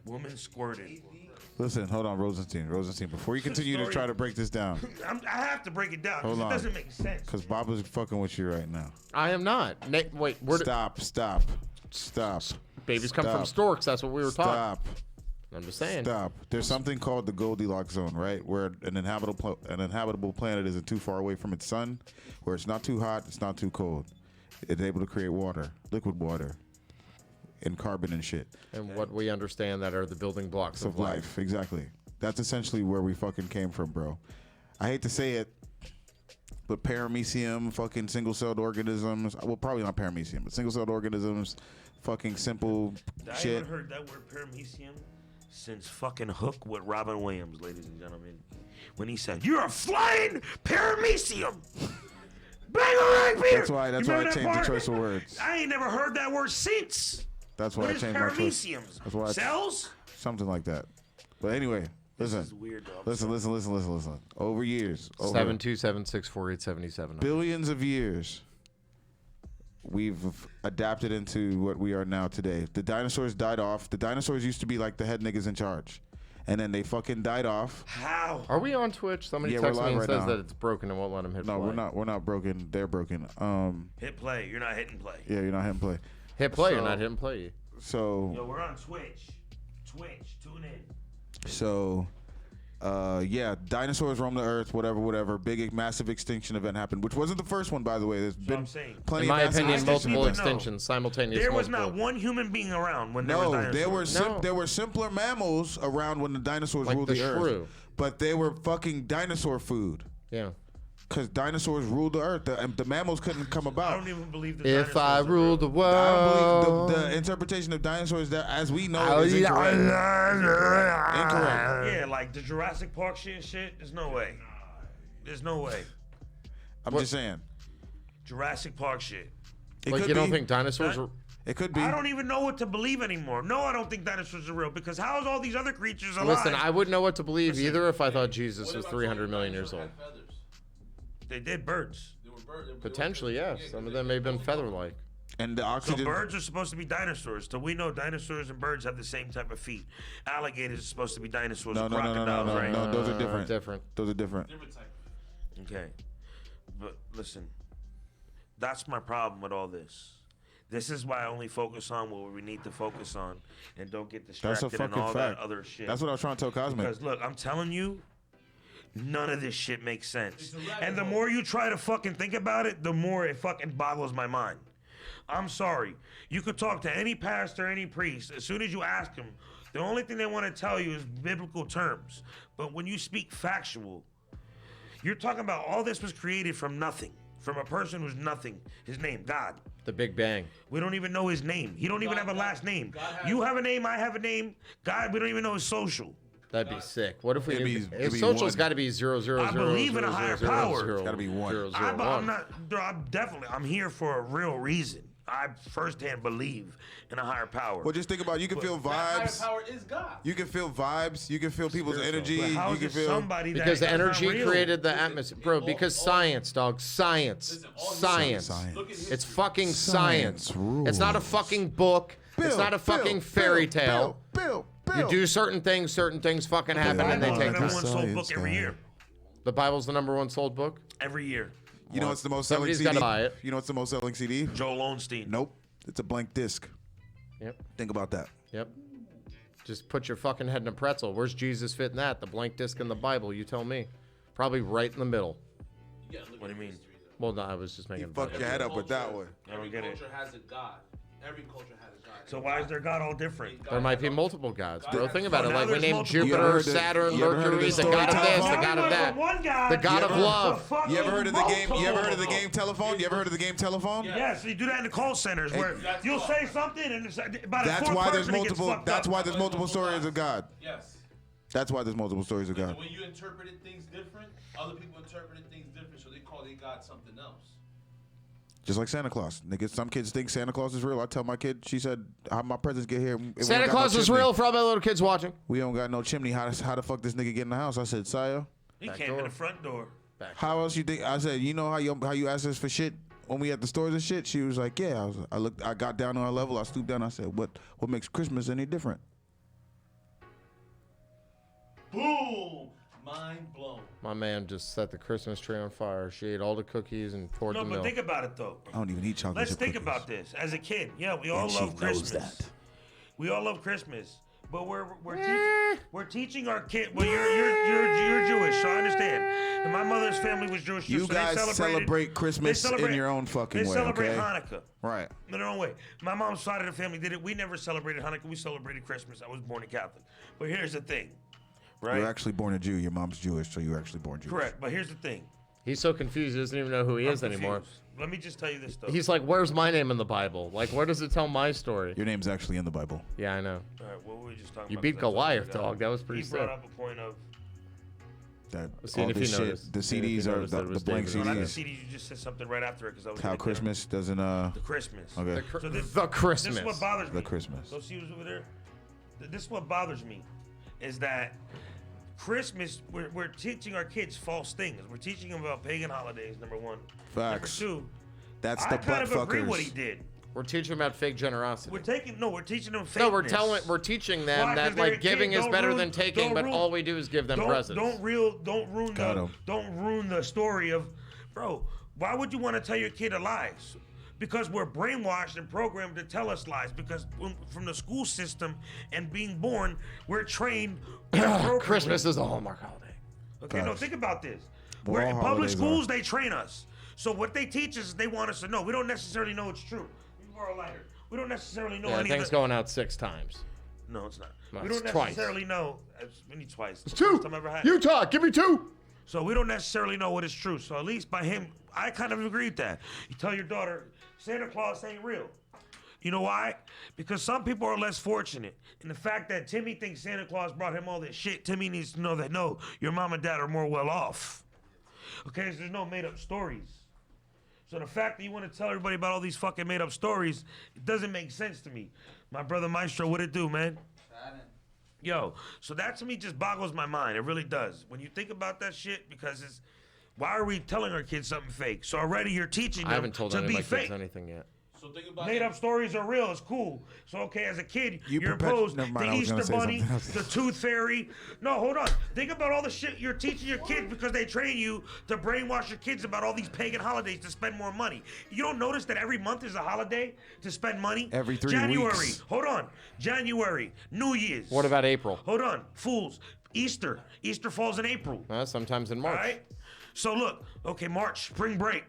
Woman squirted. Listen, hold on, Rosenstein. Before you continue to Story. try to break this down, I have to break it down because Hold it on. doesn't make sense. because Bob is fucking with you right now. I am not. Wait, where did Stop. babies come from Stop. storks? That's what we were taught. Stop. I'm just saying. Stop. There's something called the Goldilocks zone, right? Where an inhabitable planet isn't too far away from its sun, where it's not too hot, it's not too cold. It's able to create water, liquid water, and carbon and shit. And what we understand that are the building blocks of life. Exactly. That's essentially where we fucking came from, bro. I hate to say it, but paramecium, fucking single-celled organisms. Well, probably not paramecium, but single-celled organisms, fucking simple I shit. haven't heard that word paramecium since fucking Hook with Robin Williams, ladies and gentlemen. When he said, "You're a flying paramecium." Bang, Peter. That's why I changed the choice of words. I ain't never heard that word since. That's why What I is changed my choice. parameciums? That's why I- Cells? Something like that. But anyway, listen. This is weird, though. Listen. Over years, over 7276487. billions of years, we've adapted into what we are now today. The dinosaurs died off. The dinosaurs used to be like the head niggas in charge. And then they fucking died off. How? Are we on Twitch? Somebody Yeah, we're texts me live and right says now. that it's broken and won't let him hit No, play. we're not broken. They're broken. Hit play. You're not hitting play. Yeah, you're not hitting play. Hit play, So- you're not hitting play. So Yo, we're on Twitch. Tune in. So, yeah, dinosaurs roam the earth, whatever. Big, massive extinction event happened, which wasn't the first one, by the way. There's what been I'm saying. plenty In my of massive opinion, extinction multiple events. extinctions, simultaneous. There was multiple. not one human being around when there was No, dinosaurs. there were simpler mammals around when the dinosaurs Like ruled the the earth, shrew. but they were fucking dinosaur food. Yeah. Because dinosaurs ruled the earth. The mammals couldn't come I about. don't even believe the If I dinosaurs are ruled the real. I don't world. believe the interpretation of dinosaurs that, as we know, it is incorrect. Incorrect. Yeah, like the Jurassic Park shit. There's no way. There's no way. I'm just saying. Jurassic Park shit. It Like, could you don't be. think dinosaurs are. It could be. I don't even know what to believe anymore. No, I don't think dinosaurs are real because how is all these other creatures alive? Listen, I wouldn't know what to believe Listen, either if I thought Jesus What was about 300 million dinosaurs years old. had feathers? They did birds. They were birds. Potentially, yeah. Some of them may have been feather-like. And the So oxygen. birds are supposed to be dinosaurs. So we know dinosaurs and birds have the same type of feet. Alligators are supposed to be dinosaurs No, and no, crocodiles, right? no. Those are different. Different. Those are different. Different type. Okay. But listen, that's my problem with all this. This is why I only focus on what we need to focus on and don't get That's distracted a fucking and all fact. that other shit. That's what I was trying to tell Cosmic. Because look, I'm telling you, none of this shit makes sense. It's a rabbit And the hole. more you try to fucking think about it, the more it fucking boggles my mind. I'm sorry. You could talk to any pastor, any priest. As soon as you ask them, the only thing they want to tell you is biblical terms. But when you speak factual, you're talking about all this was created from nothing, from a person who's nothing. His name, God. The Big Bang. We don't even know his name. He don't even have a last name. You have a name, I have a name. God, we don't even know his social. That'd be sick. What if we? His social's got to be 000. I believe in a higher power. It's got to be 1. I'm here for a real reason. I firsthand believe in a higher power. Well, just think about it. You can feel vibes. Higher power is God. You can feel vibes. You can feel people's energy. But how You is can it feel somebody that because the is energy not real? created the atmosphere, bro. Because science, dog. Science. Science. It's fucking science. It's not a fucking book. It's not a fucking fairy tale. Bill. You do certain things fucking happen, and they take The number one time. sold book every year. The Bible's the number 1 sold book. Every year. You know what's the most selling Somebody's CD? gotta buy it. You know what's the most selling CD? Joel Osteen. Nope. It's a blank disc. Yep. Think about that. Yep. Just put your fucking head in a pretzel. Where's Jesus fit in that? The blank disc in the Bible. You tell me. Probably right in the middle. What do you mean? Well, no, I was just making. Fuck your head up with that one. I don't get it. Every culture has a God. Every culture has a God. So why is their God all different? There might be multiple gods, bro. Think about it. now Like we there's named multiple- You ever Jupiter, heard the- Saturn, you ever heard of Mercury, the the story god of time this, bomb? the god of that, the god of love. You ever heard of the game? You ever heard of the game Telephone? You ever heard of the game Telephone? Yes, you do that in the call centers where you'll say something and it's, by the That's fourth why there's person it gets multiple. fucked That's up. why there's multiple stories of God. Yes. That's why there's multiple stories of God. When you interpreted things different, other people interpreted things different, so they call their God something else. Just like Santa Claus. Nigga, some kids think Santa Claus is real. I tell my kid, she said, how my presents get here? We Santa don't got Claus no is chimney. real for all my little kids watching. We don't got no chimney. How the fuck this nigga get in the house? I said, Saya, He came in the front door. how else you think? I said, you know how you asked us for shit when we at the stores and shit? She was like, yeah. I got down on her level. I stooped down. I said, what makes Christmas any different? Boom! Mind blown. My man just set the Christmas tree on fire. She ate all the cookies and poured No, the but milk. think about it though. I don't even eat chocolate. Let's chip think cookies. about this. As a kid, yeah, we all And she love knows Christmas. that. We all love Christmas, but we're teaching our kid. Well, you're Jewish, so I understand. And my mother's family was Jewish. You so guys they celebrate Christmas they celebrate- in your own fucking They way, celebrate okay? Hanukkah Right. in their own way. My mom's side of the family did it. We never celebrated Hanukkah. We celebrated Christmas. I was born a Catholic. But here's the thing, right? You're actually born a Jew. Your mom's Jewish, so you're actually born Jewish. Correct. But here's the thing. He's so confused he doesn't even know who he is I'm anymore. confused. Let me just tell you this though. He's like, where's my name in the Bible? Like, where does it tell my story? Your name's actually in the Bible. Yeah, I know. All right, what were we just talking You about? beat 'Cause I totally Goliath, forgot. dog. That was pretty He brought sick. up a point of. That See all if this you shit, noticed. the See if you CDs are noticed that it the was blank David. No, not the CDs. CD. You just said something right after it because I was. How gonna get Christmas doesn't there. The Christmas. Okay. So this, The Christmas. This is what bothers me. The Christmas. So she was over there. This is what bothers me, is that Christmas we're teaching our kids false things. We're teaching them about pagan holidays. Number one. Facts. Number two. That's I the kind butt of agree what he fuckers. did. We're teaching about fake generosity. We're teaching them fakeness. No, we're teaching them Why? 'Cause that they're a like giving kid. is Don't better ruin- than taking, don't but ruin- all we do is give them presents. Don't ruin the story of, bro. Why would you want to tell your kid a lies? Because we're brainwashed and programmed to tell us lies. Because from the school system and being born, we're trained. inappropriately. Christmas is a Hallmark holiday. Okay, no, Facts. think about this. Well, We're all in public holidays schools, they train us. So what they teach us, they want us to know. We don't necessarily know it's true. You borrow a lighter. We don't necessarily know Yeah, any thing's of the... going out 6 times. No, it's not. No, we it's don't twice. necessarily know. We need twice. It's The 2. first time I ever had it. Utah, give me 2. So we don't necessarily know what is true. So at least by him, I kind of agree with that. You tell your daughter, Santa Claus ain't real. You know why? Because some people are less fortunate. And the fact that Timmy thinks Santa Claus brought him all this shit, Timmy needs to know that, no, your mom and dad are more well off. Okay, so there's no made up stories. So the fact that you want to tell everybody about all these fucking made up stories, it doesn't make sense to me. My brother Maestro, what it do, man? Yo, so that to me just boggles my mind. It really does. When you think about that shit, because it's, why are we telling our kids something fake? So already you're teaching them I haven't told to any of be my fake. kids anything yet. So think about Made up stories are real. It's cool. So okay, as a kid, you're perpet- imposed Never mind, the I was gonna Easter say Bunny, something else. the Tooth Fairy. No, hold on. Think about all the shit you're teaching your kids because they train you to brainwash your kids about all these pagan holidays to spend more money. You don't notice that every month is a holiday to spend money? Every 3 January. weeks. Hold on. January. New Year's. What about April? Hold on. Fools. Easter. Easter falls in April. Sometimes in All March. right? So look. Okay, March. Spring break.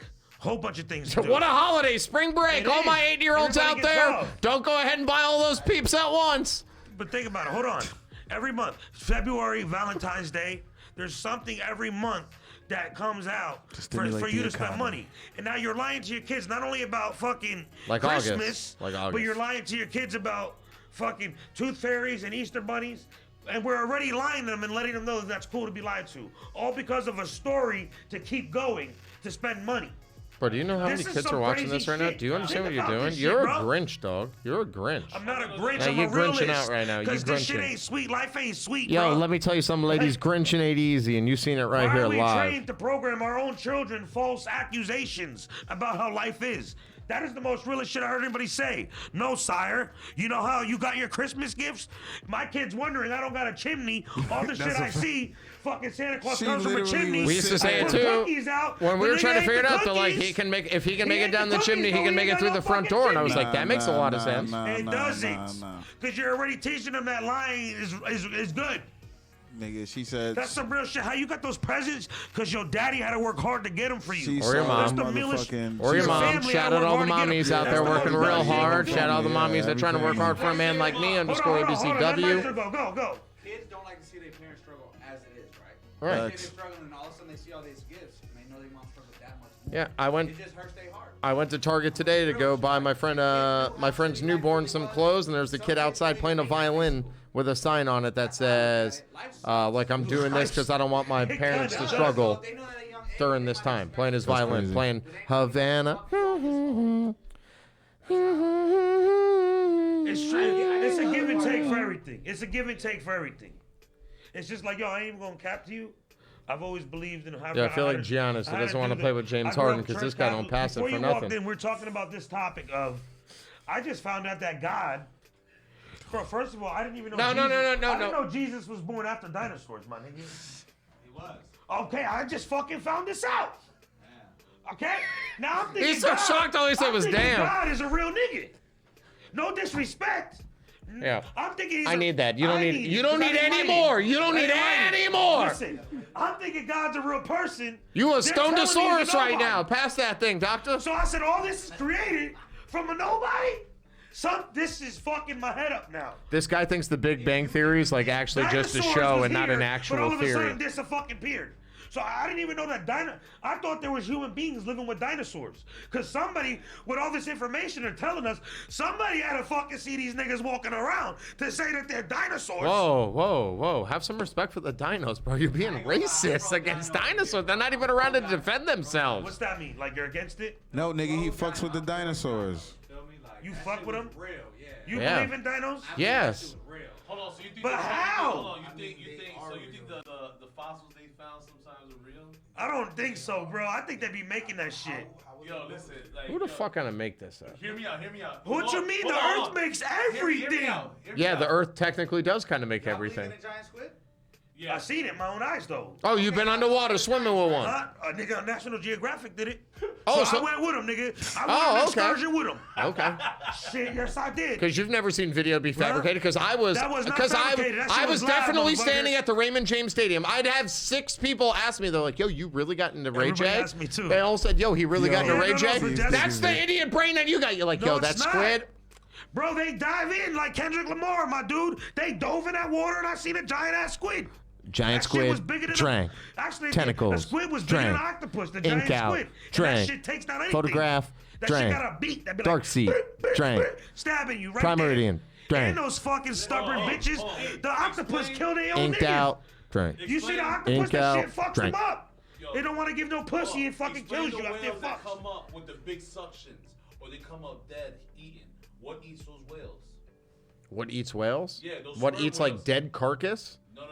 Whole bunch of things to do. What a holiday, spring break. It all is. my 8-year-olds Everybody out gets there, love. don't go ahead and buy all those peeps at once. But think about it. Hold on. Every month, February, Valentine's Day, there's something every month that comes out for you to spend money. And now you're lying to your kids not only about fucking Christmas, but you're lying to your kids about fucking tooth fairies and Easter bunnies. And we're already lying to them and letting them know that that's cool to be lied to. All because of a story to keep going to spend money. Bro, do you know how many kids are watching this right now? Do you understand what you're doing? You're a Grinch, dog. You're a Grinch. I'm not a Grinch. Now, I'm you're a realist. Grinching out right now. You're Because this shit Grinching. ain't sweet. Life ain't sweet, Yo, bro. let me tell you something, ladies. Grinching ain't easy, and you've seen it right here Why are live. we trained to program our own children false accusations about how life is? That is the most realest shit I heard anybody say. No, sire. You know how you got your Christmas gifts? My kid's wondering, I don't got a chimney. All the shit I see, fucking Santa Claus comes from a chimney. We used to say it too. When we were trying to figure it out, they're like, if he can make it down the chimney, he can make it through the front door. And I was like, that makes a lot of sense. It doesn't. Because you're already teaching them that lying is good. Nigga, she said. That's some real shit. How you got those presents? Because your daddy had to work hard to get them for you. Or your mom. Or your mom. Shout out all the mommies out there working real hard. Shout out all the mommies that are trying to work hard for a man like me. Underscore ABCW. Go. Kids don't like to see their parents struggle as it is, right? Right. They're struggling, and all of a sudden they see all these gifts, and they know their mom struggled that much more. Yeah, It just hurts their heart. I went to Target today to go buy my friend's newborn some clothes, and there's a kid outside playing a violin with a sign on it that says, like, I'm doing this because I don't want my parents to struggle during this time. Playing his violin, playing Havana. It's true. It's a give and take for everything. It's a give and take for everything. It's just like, yo, I ain't even gonna cap to you. I've always believed in how. Yeah, I feel like Giannis, who doesn't want to play with James Harden because this guy don't pass it for nothing. Before you walked in, we're talking about this topic of, I just found out that God, first of all, I didn't even know. I didn't know Jesus was born after dinosaurs, my nigga. He was. Okay, I just fucking found this out. Okay, now I'm thinking. He's so shocked. All he said was, "Damn." God is a real nigga. No disrespect. Yeah. I'm thinking. I need that. You don't need any more. You don't need any more. Listen, I'm thinking God's a real person. You a They're telling me Stondosaurus he's right nobody. now. Pass that thing, doctor. So I said, all this is created from a nobody. This is fucking my head up now. This guy thinks the Big Bang Theory is like actually just a Dinosaurs show was and not here, an but actual all of a theory. sudden, this fucking appeared. So I didn't even know that I thought there was human beings living with dinosaurs. Because somebody, with all this information, are telling us somebody had to fucking see these niggas walking around to say that they're dinosaurs. Whoa. Have some respect for the dinos, bro. You're being racist against dinosaurs. They're not even around to defend themselves. What's that mean? Like you're against it? No, nigga, he fucks with the dinosaurs. You fuck with them? Real, yeah. You Yeah. believe in dinos? Yes. Real. Hold on, so you think? But how? Hold on, you think the fossils they found sometimes are real? I don't think so, bro. I think they be making that shit. Yo, listen, like, Who the fuck gonna make this up? Hear me out. What you mean? The Earth makes everything. Hear me Yeah, out. the Earth technically does kind of make Y'all believe everything. in a giant squid? Yeah. I seen it in my own eyes, though. Oh, you've been underwater swimming with one. A nigga on National Geographic did it. Oh, so so- I went with him, nigga. I went Oh, on an okay. excursion with him. Okay. Shit, yes, I did. Because you've never seen video be fabricated. Because I was, That was not because fabricated. That shit I was was live, definitely motherfucker. standing at the Raymond James Stadium. I'd have 6 people ask me, they're like, "Yo, you really got into Ray Everybody J?" asked me too. They all said, "Yo, he really got into Yeah, Ray no, J." but That's the idiot brain that you got. You're like, No, "Yo, it's that not. squid." Bro, they dive in like Kendrick Lamar, my dude. They dove in that water and I seen a giant ass squid. Giant That shit was squid, bigger than drank. Actually, Tentacles, the squid was bigger than an drank. octopus. The Ink giant out, squid. And drank. that shit takes down anything. Photograph, That drank. shit got a beat. That be Dark like, sea, drank. stabbing you right Primeridian, there. drank. And those fucking stubborn bitches. The octopus killed their own Inked nigga. out, drank. You see the octopus? Ink That out, shit fucks drank. them up. They don't want to give no pussy and fucking Explain kills you the after whales that fucks. come up with the big suctions, or they come up dead, eaten. What eats those whales? What eats whales? Yeah, those What sperm eats like whales. dead carcass? No.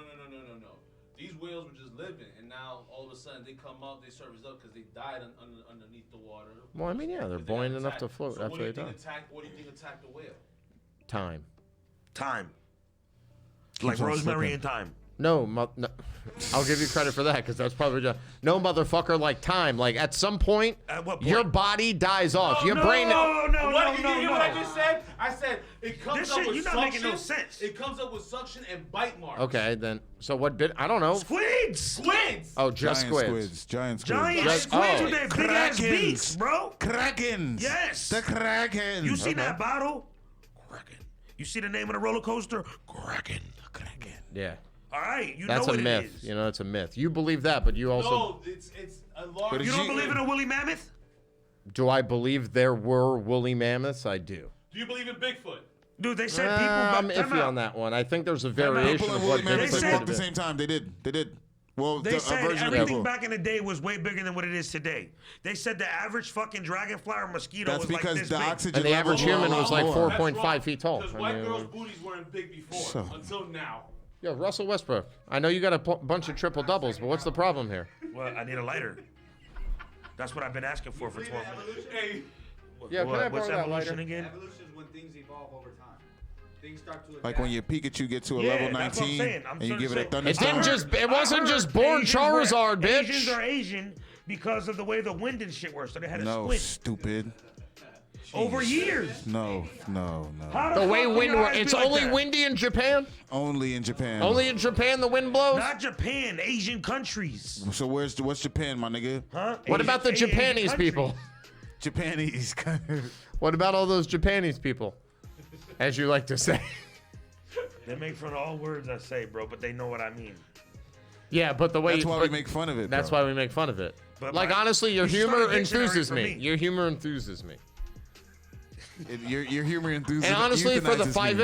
These whales were just living, and now all of a sudden they come up, they surface up because they died underneath the water. Well, I mean, yeah, they're Because they got buoyant enough attacked. to float So after what do they you die. think What do you think attacked the whale? Time. Time. Like on Rosemary slipping. and thyme. No, no. I'll give you credit for that because that's probably just no motherfucker like time. Like at some point, your body dies off. Your brain. No. What I just said? I said it comes up with you're suction. not making no sense. It comes up with suction and bite marks. Okay, then. So what bit? I don't know. Squids. Oh, just Giant squids. Giant squids. Giant squids with their big ass beaks, bro. Krakens. Yes. The Krakens. You seen that bottle? Kraken. You see the name of the roller coaster? Kraken. Kraken. Yeah. All right, that's know what a myth. it is. You know, it's a myth. You believe that, but you also. No, it's a large. You don't believe in a woolly mammoth? Do I believe there were woolly mammoths? I do. Do you believe in Bigfoot? Dude, they said people. I'm iffy on that one. I think there's a variation of what Bigfoot Bigfoot at the same time. They did. Well, they said everything of back in the day was way bigger than what it is today. They said the average fucking dragonfly or mosquito That's was like because this the big. oxygen and the average human was like 4.5 feet tall. Because white girls' booties weren't big before until now. Yo, Russell Westbrook. I know you got a bunch of triple doubles, but what's the problem here? Well, I need a lighter. That's what I've been asking for 12 minutes. Hey. Yeah, can I what's borrow that evolution lighter? again? Evolution is when things evolve over time. Things start to adapt. Like when your Pikachu gets to a Yeah, level that's what I'm 19 saying. I'm and you trying give to it a say- thunderstorm. It wasn't just born Asians were- Charizard, bitch. Asians are Asian because of the way the wind and shit works. So they had to No, squint stupid. over years. No. How The way fuck wind can your works. eyes It's be like only that? windy in Japan? Only in Japan. Only in Japan the wind blows? Not Japan, Asian countries. So what's Japan, my nigga? Huh? What about the Asian Japanese countries. people? Japanese. What about all those Japanese people? As you like to say. They make fun of all words I say, bro, but they know what I mean. Yeah, but the way That's why we make fun of it. That's bro. why we make fun of it. But Like my- honestly, your you started humor dictionary enthuses for me. me. Your humor enthuses me. Your humor enthusiasm. And honestly, for the euthanizes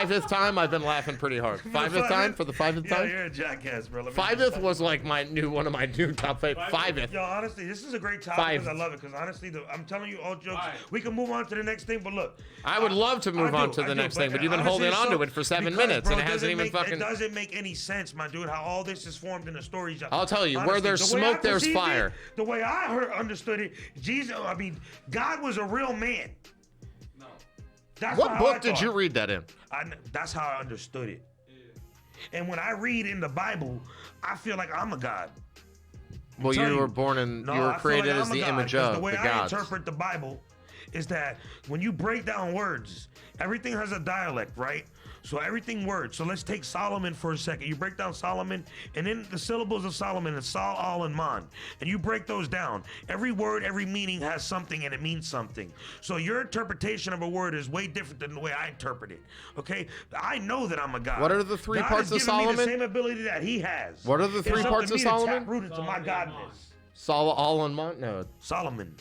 me. 5th time, I've been laughing pretty hard. 5th time? For the 5th Yeah, time? you're a jackass, bro. Let me just 5th tell was you. like one of my new top 5. 5th. Yo, honestly, this is a great topic Five. because I love it. Because honestly, I'm telling you all jokes. Right. We can move on to the next thing, but look. I would love to move on to the next thing, but you've been holding on to it for 7 minutes, and it hasn't even fucking. It doesn't make any sense, my dude, how all this is formed in the stories. I'll tell you, where Honestly, there's the way I smoke, there's perceived fire. the way I understood it, God was a real man. No. That's What how I book did thought. you read that in? That's how I understood it. And when I read in the Bible, I feel like I'm a god. Well, telling you you. were born in, No, you were I feel created like as I'm a the god, image 'cause of the way the I gods. interpret the Bible is that when you break down words, everything has a dialect, right? So everything words. So let's take Solomon for a second. You break down Solomon, and then the syllables of Solomon is Sol, Al, and Man. And you break those down. Every word, every meaning has something, and it means something. So your interpretation of a word is way different than the way I interpret it. Okay? I know that I'm a God. What are the three God parts has of given me Solomon? the same ability that He has. What are the three It's up parts to of me to tap Solomon? root into my godness. All in one? No. Solomon.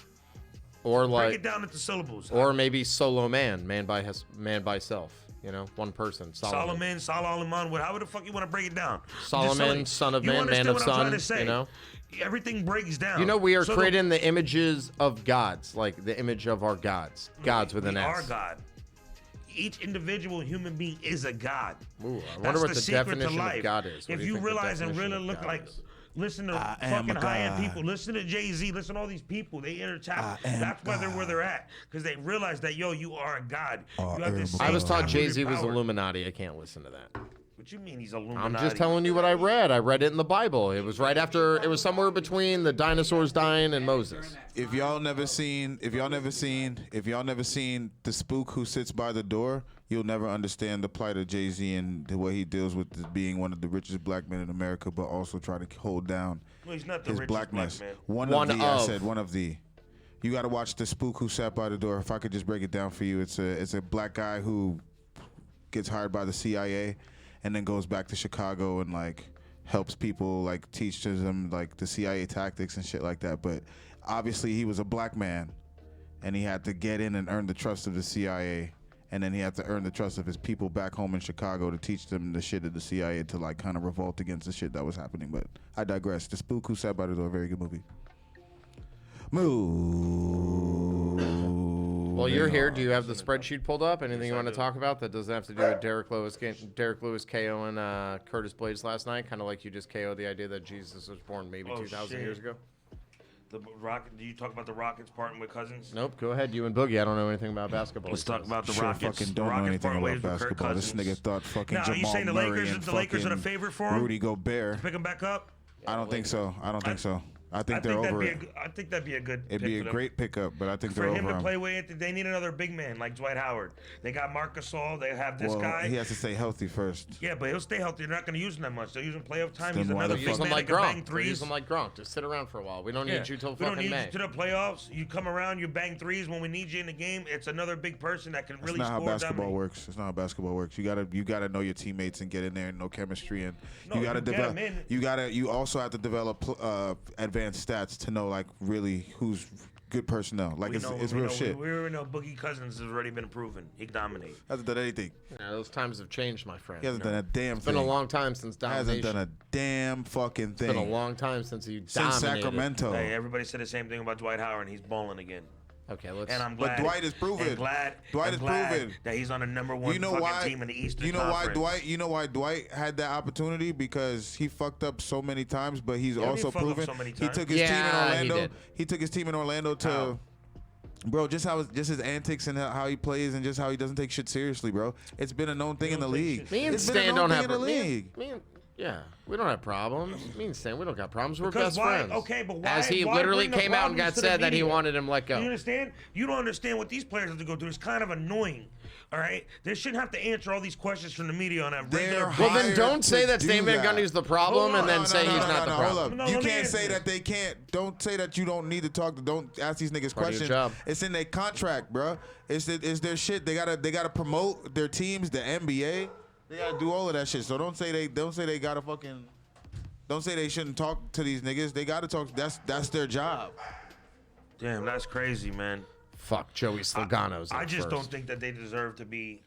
Or Break like, it down into syllables. or maybe solo man by self. You know, one person. Solomon, Solomon, however the fuck you want to break it down. Solomon, Just son of you man, man understand of what I'm trying son, to say. you know? Everything breaks down. You know, we are So created in the images of gods, like the image of our gods. Gods with an we S. are God. Each individual human being is a God. Ooh, I That's wonder what the secret to definition life. of God is. What If do you think the realize and definition really of look God like, is? listen to I am fucking a high-end God. people, listen to Jay-Z, listen to all these people, they intertap. That's why they're where they're at. Because they realize that, yo, you are a God. You have this I was same taught taproot Jay-Z was power. Illuminati. I can't listen to that. What you mean he's Illuminati? I'm just telling you what I read. I read it in the Bible. It was right after. It was somewhere between the dinosaurs dying and Moses. If y'all never seen the spook who sits by the door, you'll never understand the plight of Jay-Z and the way he deals with being one of the richest black men in America, but also trying to hold down Well, he's not the his richest blackness. black man. One of. I said one of the. You got to watch the spook who sat by the door. If I could just break it down for you, it's a black guy who gets hired by the CIA and then goes back to Chicago and like helps people, like teaches them like the CIA tactics and shit like that. But obviously he was a black man and he had to get in and earn the trust of the CIA, and then he had to earn the trust of his people back home in Chicago to teach them the shit of the CIA to like kind of revolt against the shit that was happening. But I digress. The Spook Who Sat by the Door, very good movie. Well, you're here. Do you have the spreadsheet pulled up? Anything you want to talk about that doesn't have to do with Derek Lewis KOing Curtis Blades last night? Kind of like you just KO'd the idea that Jesus was born maybe 2,000 years ago. The Rocket. Do you talk about the Rockets parting with Cousins? Nope. Go ahead, you and Boogie. I don't know anything about basketball. Let's talk about the Sure Rockets. fucking don't know anything about basketball. This nigga thought fucking Now, Jamal you saying the Murray Lakers? and The Lakers are the fucking favorite for him? Rudy Gobert. Pick him back up. I don't think so. I don't think so. I think they're over it. I think that'd be a good. It'd pick be for a them. great pickup, but I think For they're him over to him. play with, they need another big man like Dwight Howard. They got Marc Gasol. They have this Well, guy. he has to stay healthy first. Yeah, but he'll stay healthy. They're not going to use him that much. They'll use him playoff time. Then He's why another the big Use man them like that can bang Gronk. threes. Use them like Gronk. Just sit around for a while. We don't need you till We don't fucking need May. you to the playoffs. You come around, you bang threes when we need you in the game. It's another big person that can really That's not score. how basketball works. It's not how basketball works. You gotta know your teammates and get in there and know chemistry, and No, you gotta you get develop. 'em in. You also have to develop advanced stats to know like really who's good personnel. Like it's real shit. We already know Boogie Cousins has already been proven. He can dominate. Hasn't done anything. Yeah, those times have changed, my friend. He hasn't done a damn It's thing. been a long time since domination. Hasn't done a damn fucking thing. It's been a long time since you Since dominated. Sacramento. Hey, everybody said the same thing about Dwight Howard, and he's balling again. Okay, let's. And I'm But glad. Dwight is proven. And glad, Dwight and is glad proven. that he's on the number one You know fucking why? team in the Eastern You know Conference. why Dwight had that opportunity? Because he fucked up so many times, but he's Yeah, he also fucked up proven so many he times. took his team in Yeah, he Orlando. did. He took his team in Orlando to. How? Bro, just his antics and how he plays and just how he doesn't take shit seriously, bro. It's been a known thing in the don't take league. shit Me and It's been a Stan known don't thing have in the league. Yeah, we don't have problems. Me and Stan, we don't got problems. We're Because best why? friends. Okay, but why? As he why literally bring the came out and problems got to the said that he media? wanted him let go. You understand? You don't understand what these players have to go through. It's kind of annoying. All right, they shouldn't have to answer all these questions from the media on a regular. They're Well, then hired don't say to that do Stan Van that. Gundy's the problem Hold and then on. say he's not the Hold problem. up. No, You let me can't answer say it. that they can't. Don't say that you don't need to talk. Don't ask these niggas Part of your questions. job. It's in their contract, bro. It's their shit. They gotta promote their teams, the NBA. They gotta do all of that shit. So don't say they gotta fucking. Don't say they shouldn't talk to these niggas. They gotta talk. That's their job. Damn, that's crazy, man. Fuck, Joey Slogano's I in just first. don't think that they deserve to be.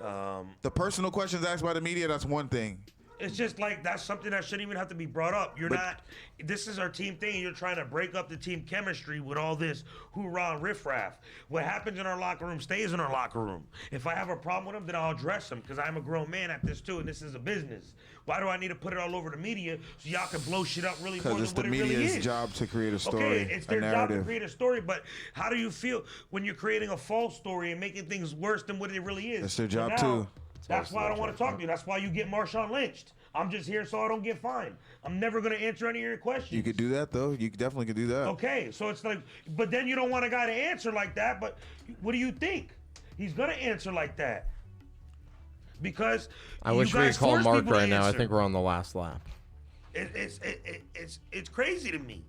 The personal questions asked by the media, that's one thing. It's just like that's something that shouldn't even have to be brought up. You're not. This is our team thing. And you're trying to break up the team chemistry with all this hoorah and riffraff. What happens in our locker room stays in our locker room. If I have a problem with them, then I'll address them because I'm a grown man at this too, and this is a business. Why do I need to put it all over the media so y'all can blow shit up really more Because than it's the what it really media's is? job to create a story, Okay, it's their a job to narrative. create a story, but how do you feel when you're creating a false story and making things worse than what it really is? That's their So job, now, too. That's why I don't want to talk to you. That's why you get Marshawn lynched. I'm just here so I don't get fined. I'm never going to answer any of your questions. You could do that though. You definitely could do that. Okay, so it's like, but then you don't want a guy to answer like that. But what do you think? He's going to answer like that. Because I you wish we guys could call force Mark people to right now. I answer. think we're on the last lap. It's crazy to me.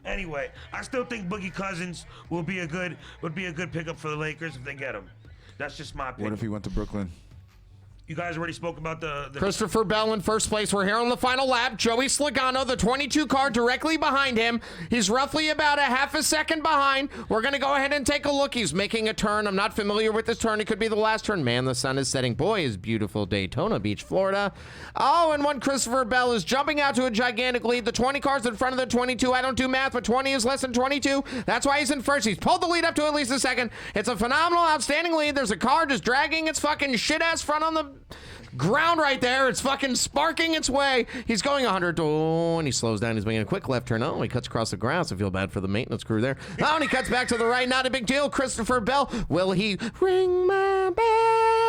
Anyway, I still think Boogie Cousins would be a good pickup for the Lakers if they get him. That's just my opinion. What if he went to Brooklyn? You guys already spoke about the Christopher Bell in first place. We're here on the final lap. Joey Slogano, the 22 car directly behind him. He's roughly about a half a second behind. We're going to go ahead and take a look. He's making a turn. I'm not familiar with this turn. It could be the last turn. Man, the sun is setting. Boy, is beautiful Daytona Beach, Florida. Oh, and one Christopher Bell is jumping out to a gigantic lead. The 20 cars in front of the 22. I don't do math, but 20 is less than 22. That's why he's in first. He's pulled the lead up to at least a second. It's a phenomenal, outstanding lead. There's a car just dragging its fucking shit-ass front on the ground right there. It's fucking sparking its way. He's going 100 and he slows down. He's making a quick left turn. Oh, he cuts across the grass. I feel bad for the maintenance crew there. Oh, and he cuts back to the right. Not a big deal. Christopher Bell. Will he ring my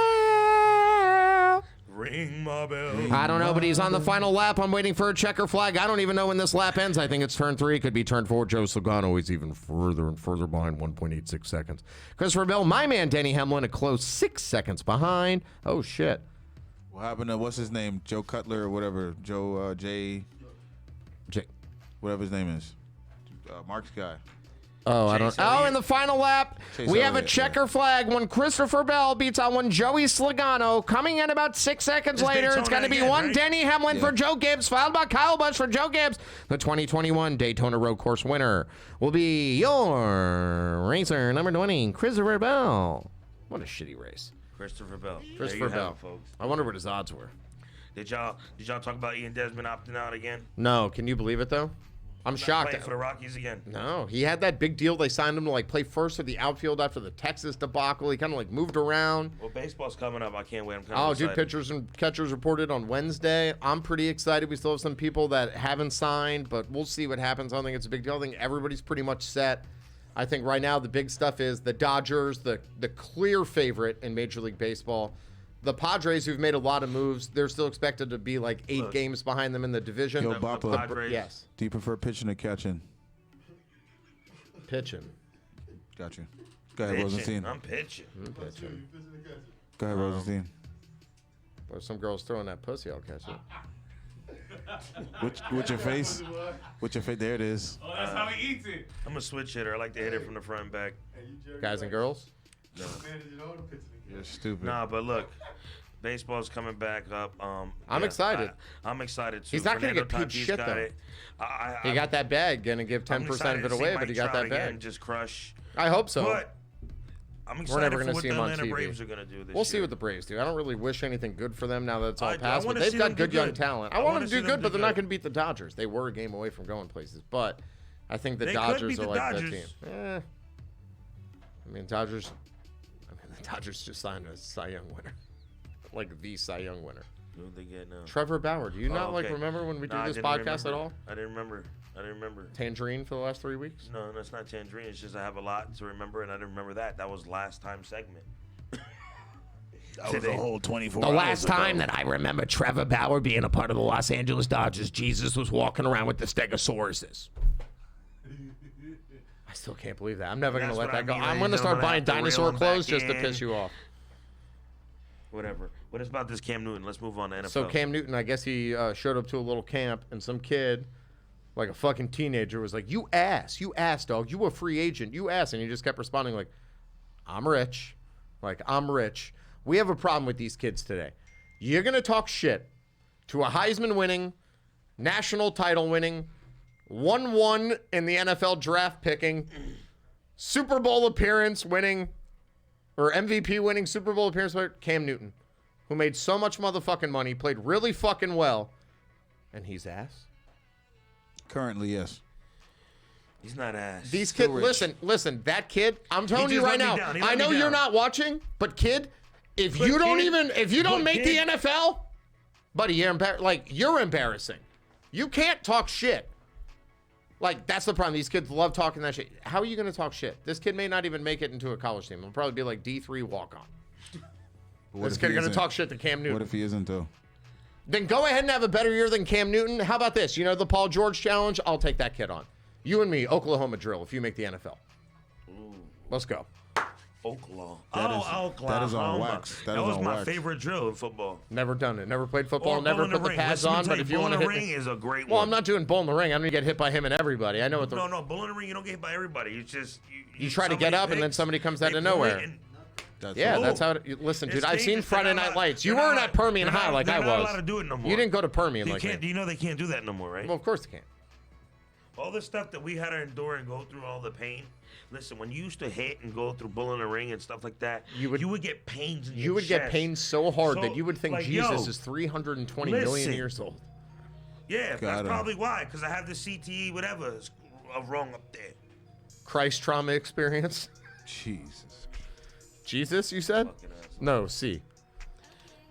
bell? Ring my bell. I don't know, but he's on the final lap. I'm waiting for a checker flag. I don't even know when this lap ends. I think it's turn 3. It could be turn 4. Joe Slogano is even further and further behind, 1.86 seconds. Christopher Bell, my man Denny Hamlin, a close 6 seconds behind. Oh, shit. What happened to what's his name? Joe Cutler or whatever. Joe whatever his name is. Mark's guy. Oh, I don't. Oh, in the final lap, Chase we have a Elliott, checker flag when Christopher Bell beats out one Joey Slogano. Coming in about 6 seconds It's later, it's Daytona going to be again, one right? Denny Hamlin for Joe Gibbs, followed by Kyle Busch for Joe Gibbs. The 2021 Daytona Road Course winner will be your racer number 20, Christopher Bell. What a shitty race. Christopher Bell. Christopher there you Bell. have it, folks. I wonder what his odds were. Did y'all talk about Ian Desmond opting out again? No, can you believe it though? I'm shocked. Playing for the Rockies again. No, he had that big deal. They signed him to like play first for the outfield after the Texas debacle. He kind of like moved around. Well, baseball's coming up. I can't wait. I'm kind Oh, of dude, pitchers and catchers reported on Wednesday. I'm pretty excited. We still have some people that haven't signed, but we'll see what happens. I don't think it's a big deal. I think everybody's pretty much set. I think right now the big stuff is the Dodgers, the clear favorite in Major League Baseball. The Padres, who've made a lot of moves, they're still expected to be like 8 games behind them in the division. Yo, Bappa, yes. Do you prefer pitching or catching? Pitching. Got you. Go ahead, Rosenstein. I'm pitching. Go ahead, Rosenstein. But if some girl's throwing that pussy, I'll catch it. With your face? With your face. There it is. Oh, that's how he eats it. I'm a switch hitter. I like to hit it from the front and back. Guys and girls? No. You're stupid. Nah, but look, baseball's coming back up. I'm excited. I'm excited too. He's not going to get paid Tatis shit, got though. it. He got that bag, going to give I'm 10% excited of it to see away, Mike but he got Trout that bag. again just crush. I hope so. But I'm We're excited never for going to what see the him on Atlanta TV. Braves are going to do this We'll see year. what the Braves do. I don't really wish anything good for them now that it's all I past, but wanna they've see got them do good young good. talent. I I want wanna them to see do them good, do but they're not good. going to beat the Dodgers. They were a game away from going places, but I think the They could Dodgers beat are the like that Dodgers. team. The Dodgers just signed a Cy Young winner. Like the Cy Young winner. Who they get now? Trevor Bauer. Do you not okay. remember when we Nah, do I this didn't podcast remember. at all? I didn't remember. Tangerine for the last 3 weeks? No, it's not Tangerine. It's just I have a lot to remember, and I didn't remember that. That was last time segment. That was a whole 24 The hours last ago. time that I remember Trevor Bauer being a part of the Los Angeles Dodgers, Jesus was walking around with the Stegosauruses. I still can't believe that. I'm never going to That's let what that I go. mean, I'm ladies going to and start gentlemen. I buying have to reel dinosaur him clothes back just to in. piss you off. Whatever. What is about this Cam Newton? Let's move on to NFL. So Cam Newton, I guess he showed up to a little camp, and some kid, like a fucking teenager, was like, you ass, dog. You a free agent. You ass. And he just kept responding like, I'm rich. Like, I'm rich. We have a problem with these kids today. You're going to talk shit to a Heisman winning, national title winning, 1-1 in the NFL draft picking, Super Bowl appearance winning, or MVP winning Super Bowl appearance winner, Cam Newton, who made so much motherfucking money, played really fucking well, and he's ass. Currently, yes. He's not ass. These kids, listen, that kid, I'm telling you just right let me now, down. He I let me know you're down. not watching, but kid, if But you don't kid- make kid- the NFL, buddy, you're embarrassing. You can't talk shit. Like, that's the problem. These kids love talking that shit. How are you going to talk shit? This kid may not even make it into a college team. He'll probably be like D3 walk-on. This kid going to talk shit to Cam Newton. What if he isn't, though? Then go ahead and have a better year than Cam Newton. How about this? You know the Paul George challenge? I'll take that kid on. You and me, Oklahoma drill, if you make the NFL. Let's go. Oklahoma. Oklahoma. That is on wax. That was my favorite drill in football. Never done it. Never played football. Or Never Bull in put the Ring. pads Listen, let me on. tell But you, if you Bull want to in the hit Ring is a great one. Well, I'm not doing Bull in the Ring. I'm going to get hit by him and everybody. I know what the... No, Bull in the Ring, you don't get hit by everybody. You just... You try to get up and then somebody comes out of nowhere. That's how it... Listen, dude, I've seen Friday Night Lights. You weren't at Permian High like I was. They're not allowed to do it no more. You didn't go to Permian They like can't. me. You know they can't do that no more, right? Well, of course they can't. All the stuff that we had to endure and go through, all the pain. Listen, when you used to hit and go through Bull in the Ring and stuff like that, you would get pains in your You would get chest. pain so hard So, that you would think like, Jesus yo, is 320 million listen. years old. Yeah, Got that's him. probably why. Because I have the CTE, whatever, is wrong up there. Christ trauma experience. Jesus. Jesus, you said? Fucking ass. No, C.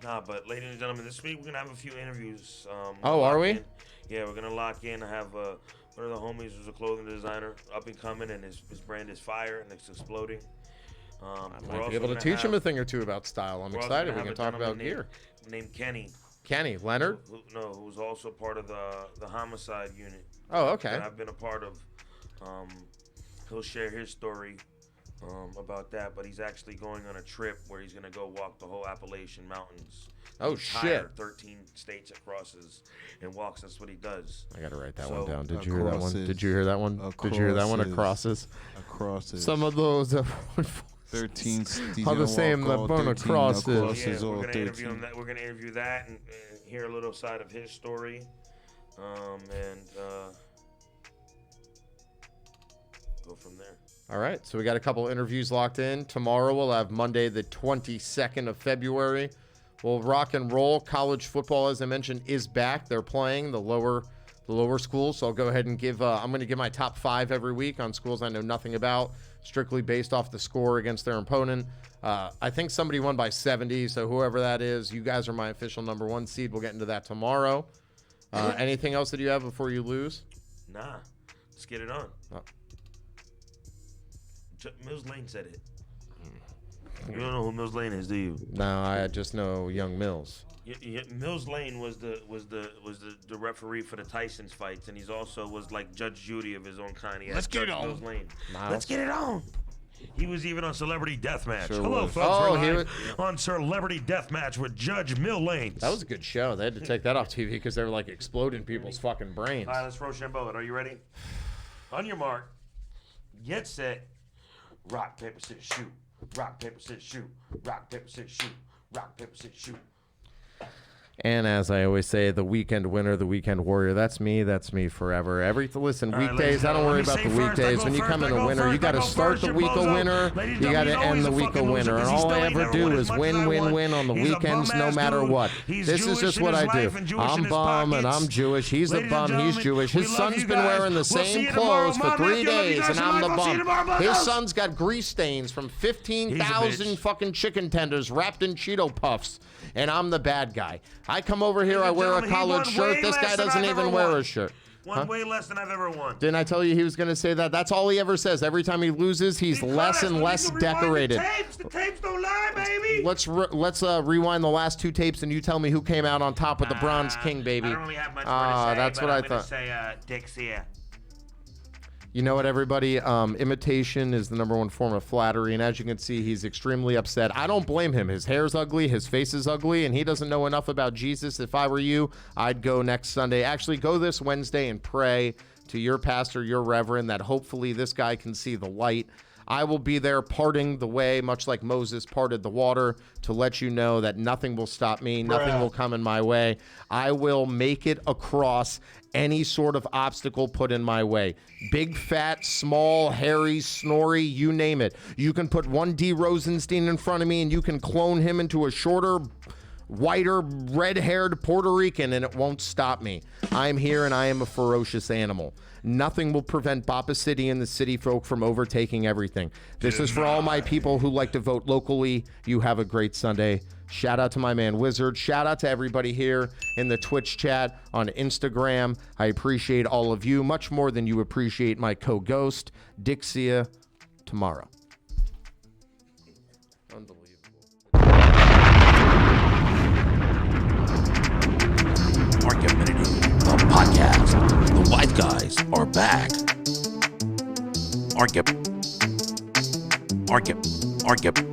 Nah, but ladies and gentlemen, this week we're gonna have a few interviews. Oh, are we? Yeah, we're gonna lock in. I have one of the homies who's a clothing designer, up and coming, and his brand is fire and it's exploding. I might be able to teach him a thing or two about style. I'm excited. We can talk about gear. Named Kenny. Kenny Leonard. Who's also part of the homicide unit. Oh, okay. That I've been a part of. He'll share his story about that, but he's actually going on a trip where he's gonna go walk the whole Appalachian Mountains. Oh, Entire shit. 13 states crosses and walks. That's what he does. I gotta write that So, one down. Did you hear that one? Did you hear that one? Did you hear that one? Acrosses. Acrosses. Some of those 13 are the same that burn acrosses. Yeah, all we're gonna 13. interview him. We're gonna interview that and hear a little side of his story, and go from there. All right, so we got a couple interviews locked in. Tomorrow we'll have Monday the 22nd of February. We'll rock and roll. College football, as I mentioned, is back. They're playing. The lower the lower schools. So I'll go ahead and give, I'm going to give my top 5 every week on schools I know nothing about, strictly based off the score against their opponent. I think somebody won by 70, so whoever that is, you guys are my official number 1 seed. We'll get into that tomorrow. Anything else that you have before you lose? Nah. Let's get it on. Oh. Mills Lane said it. You don't know who Mills Lane is, do you? No, I just know Young Mills. Mills Lane was the referee for the Tyson's fights, and he's also was like Judge Judy of his own kind. Let's get it on. Mills Lane. Let's get it on. He was even on Celebrity Deathmatch. Sure Hello, was. folks. We're live on Celebrity Deathmatch with Judge Mill Lane. That was a good show. They had to take that off TV because they were like exploding people's fucking brains. All right, let's Rochambeau it. Are you ready? On your mark, get set, rock, paper, scissors, shoot. Rock, paper, scissors, shoot. Rock, paper, scissors, shoot. Rock, paper, scissors, shoot. And as I always say, the weekend winner, the weekend warrior. That's me forever. Listen, weekdays, I don't worry about the weekdays. When you come in a winner, you got to start the week a winner. You got to end the week a winner. And all I ever do is win, win, win on the weekends, no matter what. This is just what I do. I'm bum and I'm Jewish. He's a bum. He's Jewish. His son's been wearing the same clothes for 3 days, and I'm the bum. His son's got grease stains from 15,000 fucking chicken tenders wrapped in Cheeto Puffs. And I'm the bad guy. I come over here, I wear a collared shirt. This guy doesn't even wear a shirt. Won way less than I've ever won. Didn't I tell you he was going to say that? That's all he ever says. Every time he loses, he's less and less decorated. The tapes don't lie, baby. Let's rewind the last 2 tapes, and you tell me who came out on top with the Bronze King, baby. I don't really have much more to say, that's what I thought. Say Dixie. You know what, everybody? Imitation is the #1 form of flattery, and as you can see, he's extremely upset. I don't blame him. His hair's ugly, his face is ugly, and he doesn't know enough about Jesus. If I were you, I'd go next Sunday. Actually, go this Wednesday and pray to your pastor, your reverend, that hopefully this guy can see the light. I will be there parting the way, much like Moses parted the water, to let you know that nothing will stop me, nothing will come in my way. I will make it across any sort of obstacle put in my way. Big, fat, small, hairy, snory, you name it. You can put 1D Rosenstein in front of me and you can clone him into a shorter, whiter, red-haired Puerto Rican and it won't stop me. I'm here and I am a ferocious animal. Nothing will prevent Bapa City and the city folk from overtaking everything. This is for all my people who like to vote locally. You have a great Sunday. Shout out to my man Wizard. Shout out to everybody here in the Twitch chat, on Instagram. I appreciate all of you much more than you appreciate my co-ghost, Dixia, tomorrow. Unbelievable. Argumentative, the podcast. The white guys are back. Argumentative.